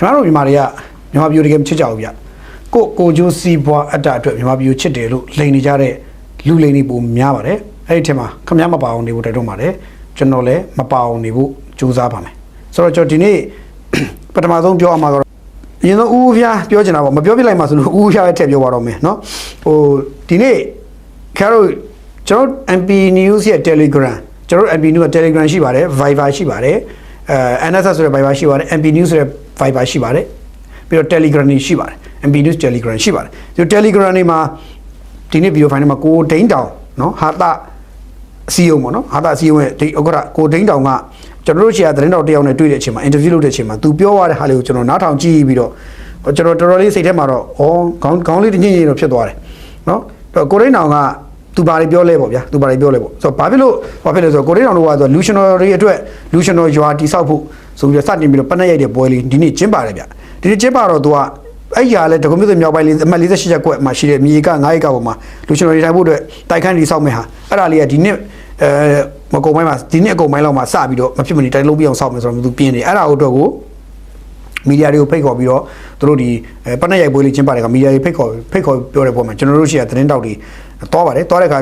ကျွန်တော်တို့မြန်မာပြည်တကယ်ချစ်ကြအောင်ဗျကိုကျိုးစီးပွားအတ္တအတွက်မြန်မာပြည်ချစ်တယ်လို့လိန်နေကြတဲ့လူလိန်တွေပုံများပါတယ်အဲ့ဒီထဲမှာခမည်းမပါအောင်နေဖို့တိုက်တွန်းပါတယ်ကျွန်တော်လည်းမပါအောင်နေဖို့ကြိုးစားပါမယ်ဆိုတော့ကျွန်တော်ဒီနေ့ပထမဆုံးပြောအောင်မှာတော့အရင်ဆုံးဦးဖျားပြောချင်တာပေါ့မပြောပြလိုက်မှဆိုလို့ဦးဖျားရဲ့ထည့်ပြောပါတော့မယ်နော်ဟိုဒီနေ့ခင်ဗျားတို့ကျွန်တော် MP News ရဲ့ Telegram ကျွန်တော် MP News ရဲ့ Telegram ရှိပါတယ် Viber ရှိပါတယ်NSS ဆိုတဲ့ Viber ရှိပါတယ် MP News ဆိုတဲ့ Viber ရှိပါတယ်ပြီးတော့ Telegram ရှိပါတယ် MP News Telegram ရှိပါတယ်ဒီ Telegram တွေမှာဒီနေ့ဗီဒီယိုဖိုင်ထဲမှာကိုဒိန်းတောင်နော်ဟာတာအစီယုံပေါ့နော်ဟာတာအစီယုံရဲ့ဒီဥက္ကဋ္ဌကိုဒိန်းတောင်ကကျွန်တော်တို့ရှေ့ကသတင်းတော်တယောက်နဲ့တွေ့တဲ့အချိန်မှာ interview လုပ်တဲ့အချိန်မှာသူပြောရတဲ့ဟာလေးကိုကျွန်တော်နားထောင်ကြည့်ပြီးတော့ကျွန်တော်တော်တော်လေးစိတ်ထဲမှာတော့ခေါင်းလေးညင်ညင်တော့ဖြစ်သွားတယ်နော်ကိုဒိန်းတောင်ကသူဘာတွေပြောလဲပေါ့ဗျာသူဘာတွေပြောလဲပေါ့ဆိုတော့ဘာဖြစ်လို့လဲဆိုတော့ကိုဒိန်းတောင်တို့ကဆိုလူရှင်တော်တွေအတွက်လူရှင်တော်ရွာတိဆောက်ဖို့ဆိုပြီးတော့စတင်ပြီးတော့ပနက်ရိုက်တဲ့ပွဲလေးဒီနေ့ကျင်းပါတယ်ဗျဒီနေ့ကျင်းပါတော့သူကအဲ့ရလဲတကွန်မြူတာမြောက်ပိုင်းလေးအမှတ်48ချက်ကွက်မှာရှိတဲ့မြေက9ဧကပေါ်မှာလူရှင်တော်တွေထိုင်ဖို့အတွက်တိုက်ခန်းတွေဆောက်မယ်ဟာအဲ့ဒါလေးကဒီနေ့မကုံပိုင်းမှာဒီနေ့အကုံပိုင်းလောက်မှာစပြီးတော့မဖြစ်မနေတိုင်းလုံးပြအောင်ဆောက်မယ်ဆိုတော့သူပြင်းနေအဲ့ဒါအတွက်ကိုမီဒီယာတွေကိုဖိတ်ခေါ်ပြီးတော့သူတို့ဒီပနက်ရိုက်ပွဲလေးကျင်းပါတယ်ကမီဒီယာတွေဖိတ်ခေါ်ပြောတဲ့ပုံမှာကျွန်တော်တို့ရှိရသတင်းတောက်တွေတောပါတယ်တောတဲ့အခါ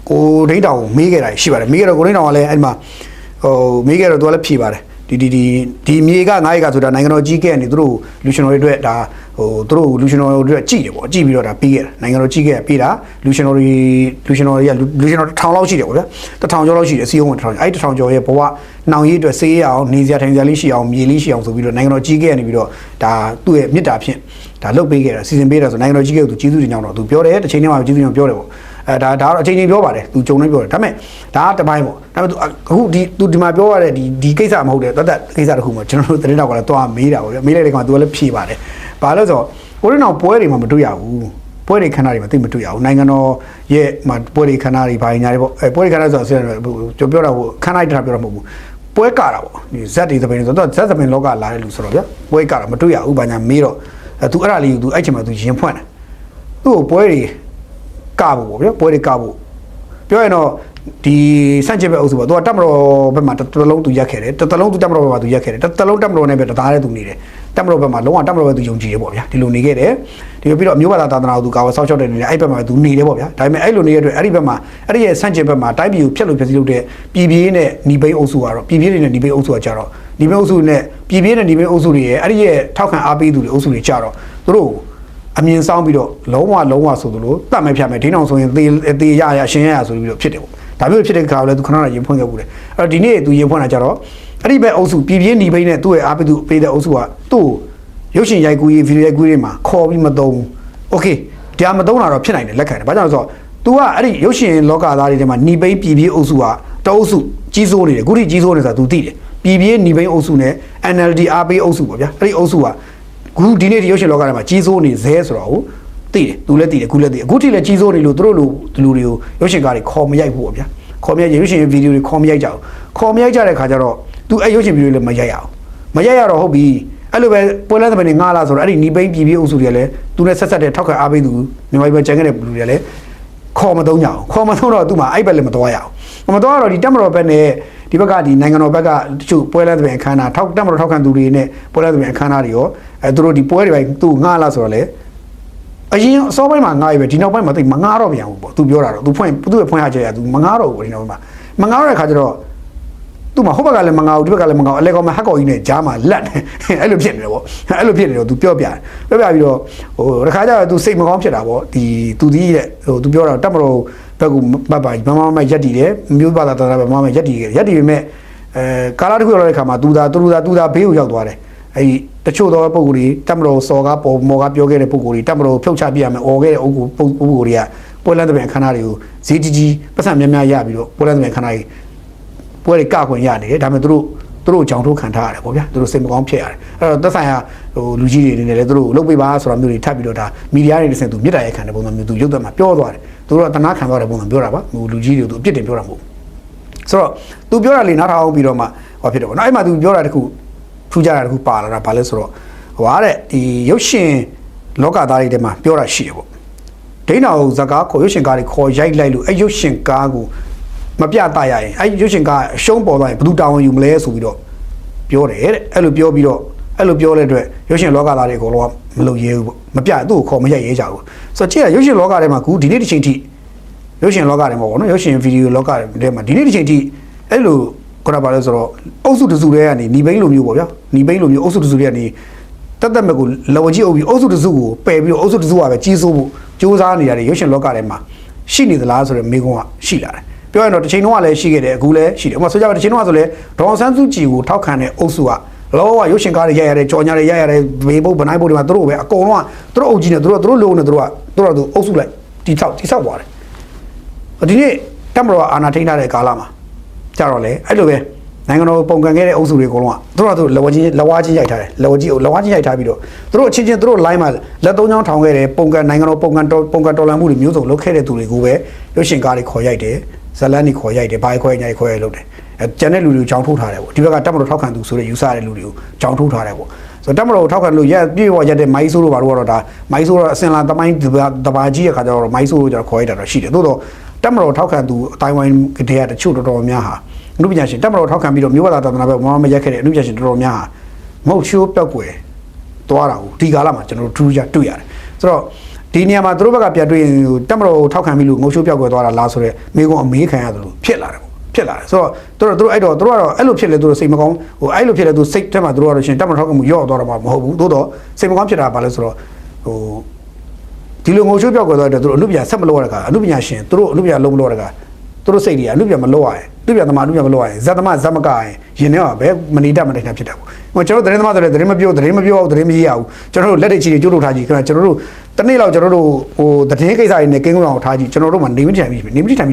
ကိုဒိန်းတောင်မေးခဲ့တာရှိပါတယ်မေးခဲ့တော့ကိုဒိန်းတောင်ကလည်းအဲ့မှာမေးခဲ့တော့သူကလည်းဖြေပါတယ်ဒီမြေက9ဧကဆိုတာနိုင်ငံတော်ကြီးကဲနေသူတို့လူရှင်တော်တွေအတွက်ဒါသူတို့လူရှင်တော်တွေအတွက်ကြည့်တယ်ပေါ့ကြည့်ပြီးတော့ဒါပေးခဲ့တာနိုင်ငံတော်ကြီးကဲပေးတာလူရှင်တော်တွေကလူရှင်တော်1000လောက်ရှိတယ်ပေါ့ဗျာ1000ကျော်လောက်ရှိတယ်စီးုံ1000အဲ့1000ကျော်ရဲ့ဘဝနှောင်ရည်အတွက်စေးရအောင်နေစရာထိုင်စရာလေးရှိအောင်မြေလေးရှိအောင်ဆိုပြီးတော့နိုင်ငံတော်ကြီးကဲနေပြီးတော့ဒါသူ့ရဲ့မြစ်တာဖြင့်ဒါလုတ်ပေးခဲ့တာစီစဉ်ပေးတာဆိုနိုင်ငံတော်ကြီးကဲသူကျေးဇူးတင်ကြောင်းတော့သူပြောတယ်တစ်ချိန်တည်းမှာကျေးဇူးတင်ပြောတယ်ပေါ့ဒါတော့အချိန်ချင်းပြောပါတယ်သူကြုံနေပြောတယ်ဒါပေမဲ့ဒါကတပိုင်းပေါ့ဒါပေမဲ့အခုသူဒီမှာပြောရတဲ့ဒီကိစ္စမဟုတ်တဲ့တတ်ကိစ္စတစ်ခုမှာကျွန်တော်တို့သတင်းတောက်ကလည်းတွားမေးတာပေါ့ဗျာမေးလိုက်တဲ့ကောင်ကသူကလည်းဖြေပါတယ်ဘာလို့ဆိုတော့ကိုရင်းအောင်ပွဲတွေမှာမတွေ့ရဘူးပွဲတွေခဏတွေမှာသိမတွေ့ရဘူးနိုင်ငံတော်ရဲ့မှာပွဲတွေခဏတွေဘာညာတွေပေါ့ပွဲတွေခဏဆိုတော့ကျွန်တော်ပြောတာဟိုခဏတိုင်းပြောတာမဟုတ်ဘူးပွဲကတာပေါ့ဒီဇက်တွေသပင်ဆိုတော့ဇက်သပင်လောကလာတဲ့လူဆိုတော့ဗျာပွဲကတာမတွေ့ရဘူးဘာညာမေးတော့သူအဲ့ဒါလေးသူအဲ့ချိန်မှာသူရင်ဖွင့်တယ်သူ့ကိုပွဲတွေကဖို့ပေါ့ဗျာပွဲတွေကဖို့ပြောရင်တော့ဒီစန့်ကျင်ဘက်အုပ်စုပေါ့သူကတက်မတော်ဘက်မှာတစ်လုံးသူရက်ခဲ့တယ်တစ်လုံးသူတက်မတော်ဘက်မှာသူရက်ခဲ့တယ်တစ်လုံးတက်မတော်နဲ့ပဲတသားတည်းသူနေတယ်တက်မတော်ဘက်မှာလုံးဝတက်မတော်ဘက်သူယုံကြည်တယ်ပေါ့ဗျာဒီလိုနေခဲ့တယ်ဒီပြီးတော့အမျိုးဘာသာသာသနာကိုသူကာဝဆောက်ရှောက်တဲ့နေတယ်အဲ့ဘက်မှာသူနေတယ်ပေါ့ဗျာဒါပေမဲ့အဲ့လိုနေတဲ့အတွက်အဲ့ဒီဘက်မှာအဲ့ဒီရဲ့စန့်ကျင်ဘက်မှာတိုင်းပြည်ကိုဖျက်လို့ဖျက်ဆီးလုပ်တဲ့ပြည်ပြေးနဲ့ညီပိန်းအုပ်စုကတော့ပြည်ပြေးတွေနဲ့ညီပိန်းအုပ်စုကကြတော့ညီပိန်းအုပ်စုနဲ့ပြည်ပြေးနဲ့ညီပိန်းအုပ်စုတွေရဲ့အဲ့ဒီရဲ့ထောက်ခံအားပေးသူတွေအုပ်စုတွေကြတော့သူတို့အမြင်ဆောင်ပြီးတော့လုံးဝဆိုသလိုတတ်မဲ့ဖြတ်မဲ့ဒိန်းအောင်ဆိုရင်သေရရှင်ရဆိုပြီးတော့ဖြစ်တယ်ပေါ့ဒါမျိုးဖြစ်တဲ့ခါလည်းသူခဏရင်ဖွင့်ခဲ့ဘူးလေအဲ့တော့ဒီနေ့သူရင်ဖွင့်တာကြတော့အဲ့ဒီဘက်အုပ်စုပြည်ပြင်းညီပိန်းနဲ့သူ့ရဲ့အားပေးသူပေးတဲ့အုပ်စုကသူ့ရုပ်ရှင်ရိုက်ကူးရေးဗီဒီယိုရိုက်ကူးရေးမှာခေါ်ပြီးမသုံးဘူးโอเคဒါမသုံးတာတော့ဖြစ်နိုင်တယ်လက်ခံတယ်ဘာကြောင့်လဲဆိုတော့ तू ကအဲ့ဒီရုပ်ရှင်လောကသားတွေထဲမှာညီပိန်းပြည်ပြင်းအုပ်စုကတအုပ်စုကြီးစိုးနေတယ်ခုထိကြီးစိုးနေဆိုတာ तू သိတယ်ပြည်ပြင်းညီပိန်းအုပ်စုနဲ့ NLD အားပေးအုပ်စုပေါ့ဗျာအဲ့ဒီအုပ်စုကခုဒီနေ့ဒီရုပ်ရှင်လောကထဲမှာကြီးစိုးနေဇဲဆိုတော့ဟုတ်သိတယ်သူလည်းသိတယ်ခုလည်းသိအခုထိလည်းကြီးစိုးနေလို့သူတို့လူတွေကိုရုပ်ရှင်ကားတွေခေါ်မရိုက်ဘူးပေါ့ဗျာခေါ်မရိုက်ရုပ်ရှင်ဗီဒီယိုတွေခေါ်မရိုက်ကြဘူးခေါ်မရိုက်ကြတဲ့ခါကျတော့သူအဲ့ရုပ်ရှင်ဗီဒီယိုလည်းမရိုက်ရအောင်မရိုက်ရတော့ဟုတ်ပြီအဲ့လိုပဲပွဲလမ်းသဘင်တွေငားလာဆိုတော့အဲ့ဒီနီပိန်းပြည်ပြည်အုပ်စုတွေလည်းသူနဲ့ဆက်တဲ့ထောက်ခံအားပေးသူမြန်မာပြည်ပဲကျန်ခဲ့တဲ့လူတွေလည်းခေါ်မသုံးကြအောင်ခေါ်မသုံးတော့သူ့မှာအဲ့ဘက်လည်းမတော်ရအောင်မတော်တော့ဒီတက်မတော်ဘက်နဲ့ဒီဘက်ကဒီနိုင်ငံတော်ဘက်ကတချို့ပွဲလမ်းသဘင်အခမ်းအနားတက်မတော်ထောက်ခံသူတွေနဲ့ပွဲလမ်းသဘင်အခမ်းအနားတွေရောသူတို့ဒီပွဲတွေပိုင်းသူ့ငားလာဆိုတော့လေအရင်အစောပိုင်းမှာငားရပဲဒီနောက်ပိုင်းမှာသိမငားတော့ပြန်ဘူးပေါ့သူပြောတာတော့သူ့ရဲ့ဖွင့်ရချက်ရသူမငားတော့ဘူးဒီနောက်ပိုင်းမှာမငားတဲ့ခါကျတော့သူ့မှာဟိုဘက်ကလည်းမငားဘူးဒီဘက်ကလည်းမငားအလဲကောင်မှာဟက်ကော်ကြီးနဲ့ဂျားမှာလက်အဲ့လိုဖြစ်နေတယ်ပေါ့အဲ့လိုဖြစ်နေတော့သူပြောပြပြီးတော့ဟိုတခါကျတော့သူစိတ်မကောင်းဖြစ်တာပေါ့ဒီသူဒီရဲ့ဟိုသူပြောတာတက်မတော်ဘက်ကမပါမရက်တည်တယ်မျိုးဘာသာတာပဲမရက်တည်ပေမဲ့ကာလာတစ်ခုရောက်တဲ့ခါမှာသူသာဘေးကိုရောက်သွားတယ်အဲ့ဒီတချို့သောပုံကိုယ်တွေတက်မတော်စော်ကားပေါ်မော်ကားပြောခဲ့တဲ့ပုံကိုယ်တွေတက်မတော်ဖြုတ်ချပြရမယ်អော်ခဲ့တဲ့အုပ်ကိုပုံကိုယ်တွေကပွဲလမ်းတဲ့အခမ်းအနားတွေကိုဈေးကြီးပတ်စံများရပြီးတော့ပွဲလမ်းတဲ့အခမ်းအနားတွေပွဲတွေကခွင့်ရနေတယ်ဒါပေမဲ့သူတို့ကြောင်ထုတ်ခံထားရတယ်ပေါ့ဗျာသူတို့စိတ်မကောင်းဖြစ်ရတယ်အဲ့တော့သက်ဆိုင်ရာဟိုလူကြီးတွေအနေနဲ့လည်းသူတို့လုပ်ပေးပါဆိုတာမျိုးတွေထပ်ပြီးတော့ဒါမီဒီယာတွေတစ်ဆင့်သူမြစ်တာရိုက်ခံတဲ့ပုံစံမျိုးသူရုပ်သက်မှာပြောသွားတယ်သူတို့ကတနာခံသွားတဲ့ပုံစံပြောတာပါဟိုလူကြီးတွေကိုသူအပြစ်တင်ပြောတာမဟုတ်ဘူးဆိုတော့သူပြောတာလေနားထောင်ပြီးတော့မှဟောဖြစ်တယ်ပေါ့နော်အဲ့မှာသူပြောတာတခုထူးခြားတာတခုပါလာတာဘာလဲဆိုတော့ဟိုတဲ့ဒီရုပ်ရှင်လောကသားတွေထဲမှာပြောတာရှိတယ်ပေါ့ဒိန်းတော်ဇကားခေါ်ရုပ်ရှင်ကားတွေခေါ်ရိုက်လိုက်လို့အဲ့ရုပ်ရှင်ကားကိုမပြတရရင်အဲ့ရုပ်ရှင်ကားအရှုံးပေါ်သွားရင်ဘယ်သူတာဝန်ယူမလဲဆိုပြီးတော့ပြောတယ်တဲ့အဲ့လိုပြောပြီးတော့ အဲ့လိုပြောတဲ့အတွက်ရုပ်ရှင်လောကသားတွေအကုန်လုံးကမလုပ်ရဲဘူးပေါ့မပြသူ့ကိုခေါ်မရိုက်ရဲကြဘူးဆိုတော့ကြည့်ရရုပ်ရှင်လောကထဲမှာကူဒီနေ့တစ်ချိန်ထိရုပ်ရှင်လောကထဲမှာပေါ့နော်ရုပ်ရှင်ဗီဒီယိုလောကထဲမှာဒီနေ့တစ်ချိန်ထိအဲ့လိုခေါ်တာပါလဲဆိုတော့အုပ်စုတစုတွေကနေညီဘိန်းလိုမျိုးပေါ့ဗျာညီဘိန်းလိုမျိုးအုပ်စုတစုတွေကနေတတ်မဲ့ကိုလော်ကြီးအုပ်ပြီးအုပ်စုတစုကိုပယ်ပြီးတော့အုပ်စုတစုကပဲကြီးစိုးဖို့ကြိုးစားနေရတယ်ရုပ်ရှင်လောကထဲမှာရှိနေသလားဆိုတော့မိကုန်းကရှိလာတယ်ပြောရရင်တော့တစ်ချိန်လုံးကလည်းရှိခဲ့တယ်အခုလည်းရှိတယ်ဥပမာဆိုကြပါတစ်ချိန်လုံးကဆိုလဲဒေါ်ဆန်းစုကြည်ကိုထောက်ခံတဲ့အုပ်စုကလောကရုပ်ရှင်ကားတွေရိုက်ရတယ်ကြော်ညာတွေရိုက်ရတယ်ဘေးဘုတ်ဗနိုင်းဘုတ်တွေမှာသူတို့ပဲအကုန်လုံးကသူတို့အုပ်ကြီးနဲ့သူတို့လုံးနဲ့သူတို့အုပ်စုလိုက်တိဆောက်သွားတယ်ဒီနေ့တက်မတော်အာနာထိန်းထားတဲ့ကာလမှာကြတော့လေအဲ့လိုပဲနိုင်ငံတော်ပုံကန်ခဲ့တဲ့အုပ်စုတွေအကုန်လုံးကသူတို့လဝါချင်းရိုက်ထားတယ်လဝါချင်းရိုက်ထားပြီးတော့သူတို့အချင်းချင်းသူတို့ line မှာလက်သုံးချောင်းထောင်ခဲ့တယ်ပုံကန်နိုင်ငံတော်ပုံကန်တော်လှန်မှုတွေမျိုးစုံလုပ်ခဲ့တဲ့သူတွေကိုပဲရုပ်ရှင်ကားတွေခေါ်ရိုက်တယ်ဇလန်းတွေခေါ်ရိုက်တယ်ဘာခေါ်ရိုက်ခေါ်ရိုက်လုပ်တယ်ကျန်တဲ့လူတွေကိုကြောင်းထိုးထားတယ်ပေါ့ဒီဘက်ကတက်မတော်ထောက်ခံသူဆိုတဲ့ယူဆတဲ့လူတွေကိုကြောင်းထိုးထားတယ်ပေါ့ဆိုတော့တက်မတော်ထောက်ခံလို့ပြေဝရက်တဲ့မိုင်းဆိုးတို့ဘာလို့ကတော့ဒါမိုင်းဆိုးတော့အစင်လာတမိုင်းတဘာကြီးရဲ့ခါကျတော့မိုင်းဆိုးတို့ကျတော့ခေါ်ရိုက်တာတော့ရှိတယ်သို့တော့တက်မတော်ထောက်ခံသူအတိုင်းဝိုင်းကတည်းကတချို့တော်များဟာအနုပညာရှင်တက်မတော်ထောက်ခံပြီးတော့မြို့ဝသာသာသနာပဲမမရက်ခဲ့တဲ့အနုပညာရှင်တော်များဟာမဟုတ်ရှိုးပျောက်ကွယ်သွားတာကိုဒီကာလမှာကျွန်တော်တို့ထူးခြားတွေ့ရတယ်ဆိုတော့ဒီနေရာမှာသူတို့ဘက်ကပြန်တွေ့ရင်တက်မတော်ထောက်ခံပြီးလို့ငုံရှိုးပျောက်ကွယ်သွားတာလားဆိုတော့မိကုန်းအမေးခံရတယ်လို့ဖြစ်လာတယ်ဖြစ်လာတယ်ဆိုတော့သူတို့ကတော့အဲ့လိုဖြစ်လေသူတို့စိတ်မကောင်းဟိုအဲ့လိုဖြစ်လေသူစိတ်ထဲမှာသူတို့ကတော့ရှင်တက်မထောက်မှုရော့သွားတာမှမဟုတ်ဘူးသို့တော့စိတ်မကောင်းဖြစ်တာပါလဲဆိုတော့ဟိုဒီလိုငိုချိုးပြောက်ကွယ်သွားတဲ့သူတို့အနုပညာဆက်မလို့ရတာကအနုပညာရှင်သူတို့အနုပညာလုံးမလို့ရတာကသူတို့စိတ်တွေအနုပညာမလို့ရရင်အနုပညာသမားအနုပညာမလို့ရရင်ဇတ်သမားဇတ်မကရင်ရင်ထဲမှာပဲမနေတတ်မနိုင်တာဖြစ်တာပေါ့ဟိုကျွန်တော်သတင်းသမားဆိုတဲ့သတင်းမပြောသတင်းမရေးရဘူးကျွန်တော်တို့လက်တွေချီတွေကျိုးလို့ထားကြည့်ခင်ဗျကျွန်တော်တို့တနေ့လောက်ကျွန်တော်တို့ဟိုသတင်းကိစ္စတွေနဲ့ကင်းကွင်းအောင်ထားကြည့်ကျွန်တော်တို့မှနေမထိုင်ပြီဖ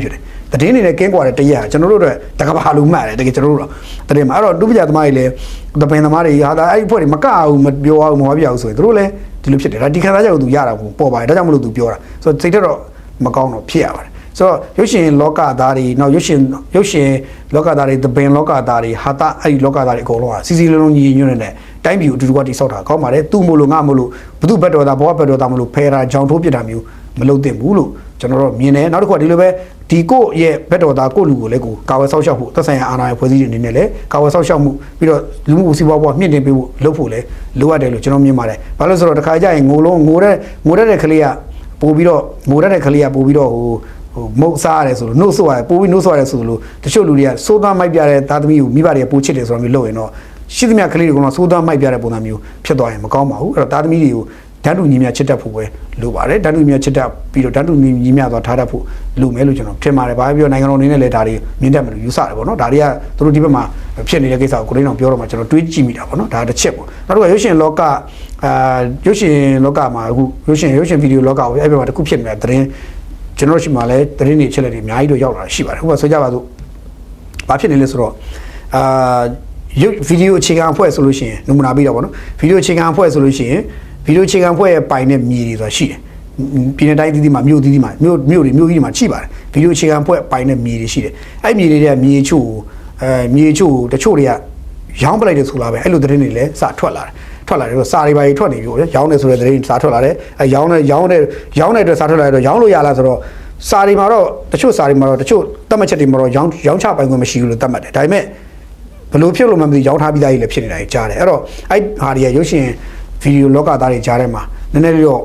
ြစ်တယ်သတင်းတွေနဲ့ကင်းကွာတဲ့တရက်ကျွန်တော်တို့အတွက်တကဘာလူမှတ်တယ်တကယ်ကျွန်တော်တို့တကယ်မှာအဲ့တော့ဒုပညာသမားတွေလည်းတပင်သမားတွေဟာဒါအဲ့အဖွဲ့တွေမကအောင်မပြောအောင်မပြောအောင်ဆိုရင်တို့လည်းဒီလိုဖြစ်တယ်ဒါဒီခံစားချက်ကိုသူရတာကိုပေါ်ပါတယ်ဒါကြောင့်မလို့သူပြောတာဆိုတော့စိတ်တော့မကောင်းတော့ဖြစ်ရပါတယ်ဆိုတော့ရုပ်ရှင်လောကသားတွေနောက်ရုပ်ရှင်လောကသားတွေတပင်လောကသားတွေဟာတာအဲ့ဒီလောကသားတွေအကုန်လုံးကစီစီလုံးလုံးညီညွတ်နေတဲ့တိုင်းပြည်အတူတူကတိဆောက်တာကောင်းပါတယ်သူ့မို့လို့ငါမို့လို့ဘသူဘက်တော်သားဘောဘက်တော်သားမို့လို့ဖယ်တာကြောင်ထိုးပြတာမျိုးမလုပ်သင့်ဘူးလို့ကျွန်တော်တို့မြင်တယ်နောက်တစ်ခုကဒီလိုပဲဒီကိုရဲ့ဘက်တော်သားကိုလူကိုလည်းကိုကာဝယ်ဆောက်ရှောက်ဖို့သက်ဆိုင်ရာအာဏာရဲ့ဖွဲ့စည်းတွေအနေနဲ့လည်းကာဝယ်ဆောက်ရှောက်မှုပြီးတော့လူမှုစီးပွားဘဝမြင့်တင်ပေးဖို့လုပ်ဖို့လည်းလိုအပ်တယ်လို့ကျွန်တော်မြင်ပါတယ်ဘာလို့ဆိုတော့တစ်ခါကြရင်ငိုတဲ့ကလေးကပို့ပြီးတော့ငိုတဲ့ကလေးကပို့ပြီးတော့ဟိုမုတ်စားရတယ်ဆိုလို့နှုတ်ဆိုရတယ်ပို့ပြီးနှုတ်ဆိုရတယ်ဆိုလို့တချို့လူတွေကစိုးသားမိုက်ပြတဲ့သားသမီးကိုမိဘတွေကပို့ချစ်တယ်ဆိုတော့မျိုးလုပ်ရင်တော့ရှိသမျှကလေးတွေကစိုးသားမိုက်ပြတဲ့ပုံစံမျိုးဖြစ်သွားရင်မကောင်းပါဘူးအဲ့တော့သားသမီးတွေကိုဓာတ်တူညီမြချစ်တတ်ဖို့ပဲလိုပါတယ်ဓာတ်တူညီမြချစ်တတ်ပြီးတော့ဓာတ်တူညီမြသွားထားတတ်ဖို့လိုမယ်လို့ကျွန်တော်ထင်ပါတယ်ဘာပြောနိုင်ငံတော်အနေနဲ့လည်းဒါတွေမြင်တတ်မယ်လို့ယူဆတယ်ပေါ့နော်ဒါတွေကသူတို့ဒီဘက်မှာဖြစ်နေတဲ့ကိစ္စကိုကိုရင်းအောင်ပြောတော့မှကျွန်တော်တွေးကြည့်မိတာပေါ့နော်ဒါတစ်ချက်ပေါ့နောက်တစ်ခုရုပ်ရှင်လောကရုပ်ရှင်လောကမှာအခုရုပ်ရှင်ဗီဒီယိုလောကကိုအဲ့ဘက်မှာတစ်ခုဖြစ်နေတာသတင်းကျွန်တော်ရှိမှလည်းသတင်းတွေချက်လက်တွေအများကြီးတော့ရောက်လာရှိပါတယ်ဥပမာဆိုကြပါစို့ဘာဖြစ်နေလဲဆိုတော့ရုပ်ဗီဒီယိုအခြေခံအဖွဲ့ဆိုလို့ရှိရင်နမူနာပြီးတော့ပေါ့နော်ဗီဒီယိုအခြေခံအဖွဲ့ဆိုလို့ရှိရင်ဗီဒီယိုအခြေခံဖွဲ့ရဲ့ပိုင်တဲ့မြေတွေဆိုတာရှိတယ်ပြည်내တိုင်းသီးသီးမှာမြို့သီးသီးမှာမြို့ကြီးတွေမှာရှိပါတယ်ဗီဒီယိုအခြေခံဖွဲ့ပိုင်တဲ့မြေတွေရှိတယ်အဲ့မြေတွေကမြေချို့တချို့တွေကရောင်းပလိုက်တယ်ဆိုလားပဲအဲ့လိုသတင်းတွေလည်းစထွက်လာတယ်ဆိုစာတွေပါထွက်နေပြီပေါ့ရောင်းတယ်ဆိုတဲ့သတင်းစာထွက်လာတယ်အဲရောင်းတဲ့အတွက်စာထွက်လာတော့ရောင်းလို့ရလားဆိုတော့စာတွေမှာတော့တချို့စာတွေမှာတော့တချို့တတ်မှတ်ချက်တွေမှာတော့ရောင်းချပိုင်ခွင့်မရှိဘူးလို့တတ်မှတ်တယ်ဒါပေမဲ့ဘလို့ဖြစ်လို့မှမသိရောင်းထားပြီးသားကြီးလည်းဖြစ်နေတာကြီးကြားတယ်အဲ့တော့အဲ့ဟာတွေကရုပ်ရှင်ဗီဒီယိုလောကသားတွေကြားထဲမှာနည်းနည်းလေးတော့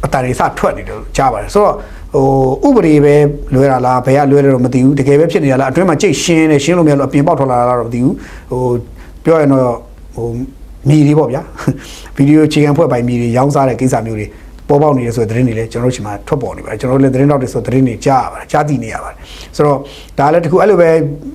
အတန်တွေစထွက်နေတယ်ကြားပါတယ်ဆိုတော့ဟိုဥပဒေပဲလွဲတာလားဘယ်ကလွဲလဲတော့မသိဘူးတကယ်ပဲဖြစ်နေတာလားအတွင်းမှာကြိတ်ရှင်းလို့မရလို့အပြင်ပေါက်ထွက်လာတာတော့မသိဘူးဟိုပြောရရင်တော့ဟိုမြေတွေပေါ့ဗျာဗီဒီယိုအခြေခံဖွဲ့ပိုင်မြေတွေရောင်းစားတဲ့ကိစ္စမျိုးတွေပေါ်ပေါက်နေတယ်ဆိုတဲ့သတင်းတွေလည်းကျွန်တော်တို့ချိန်မှာထွက်ပေါ်နေပါတယ်ကျွန်တော်တို့လည်းသတင်းတောက်တွေဆိုသတင်းတွေကြားရပါတယ်ကြားသိနေရပါတယ်ဆိုတော့ဒါလည်းတခုအဲ့လိုပဲ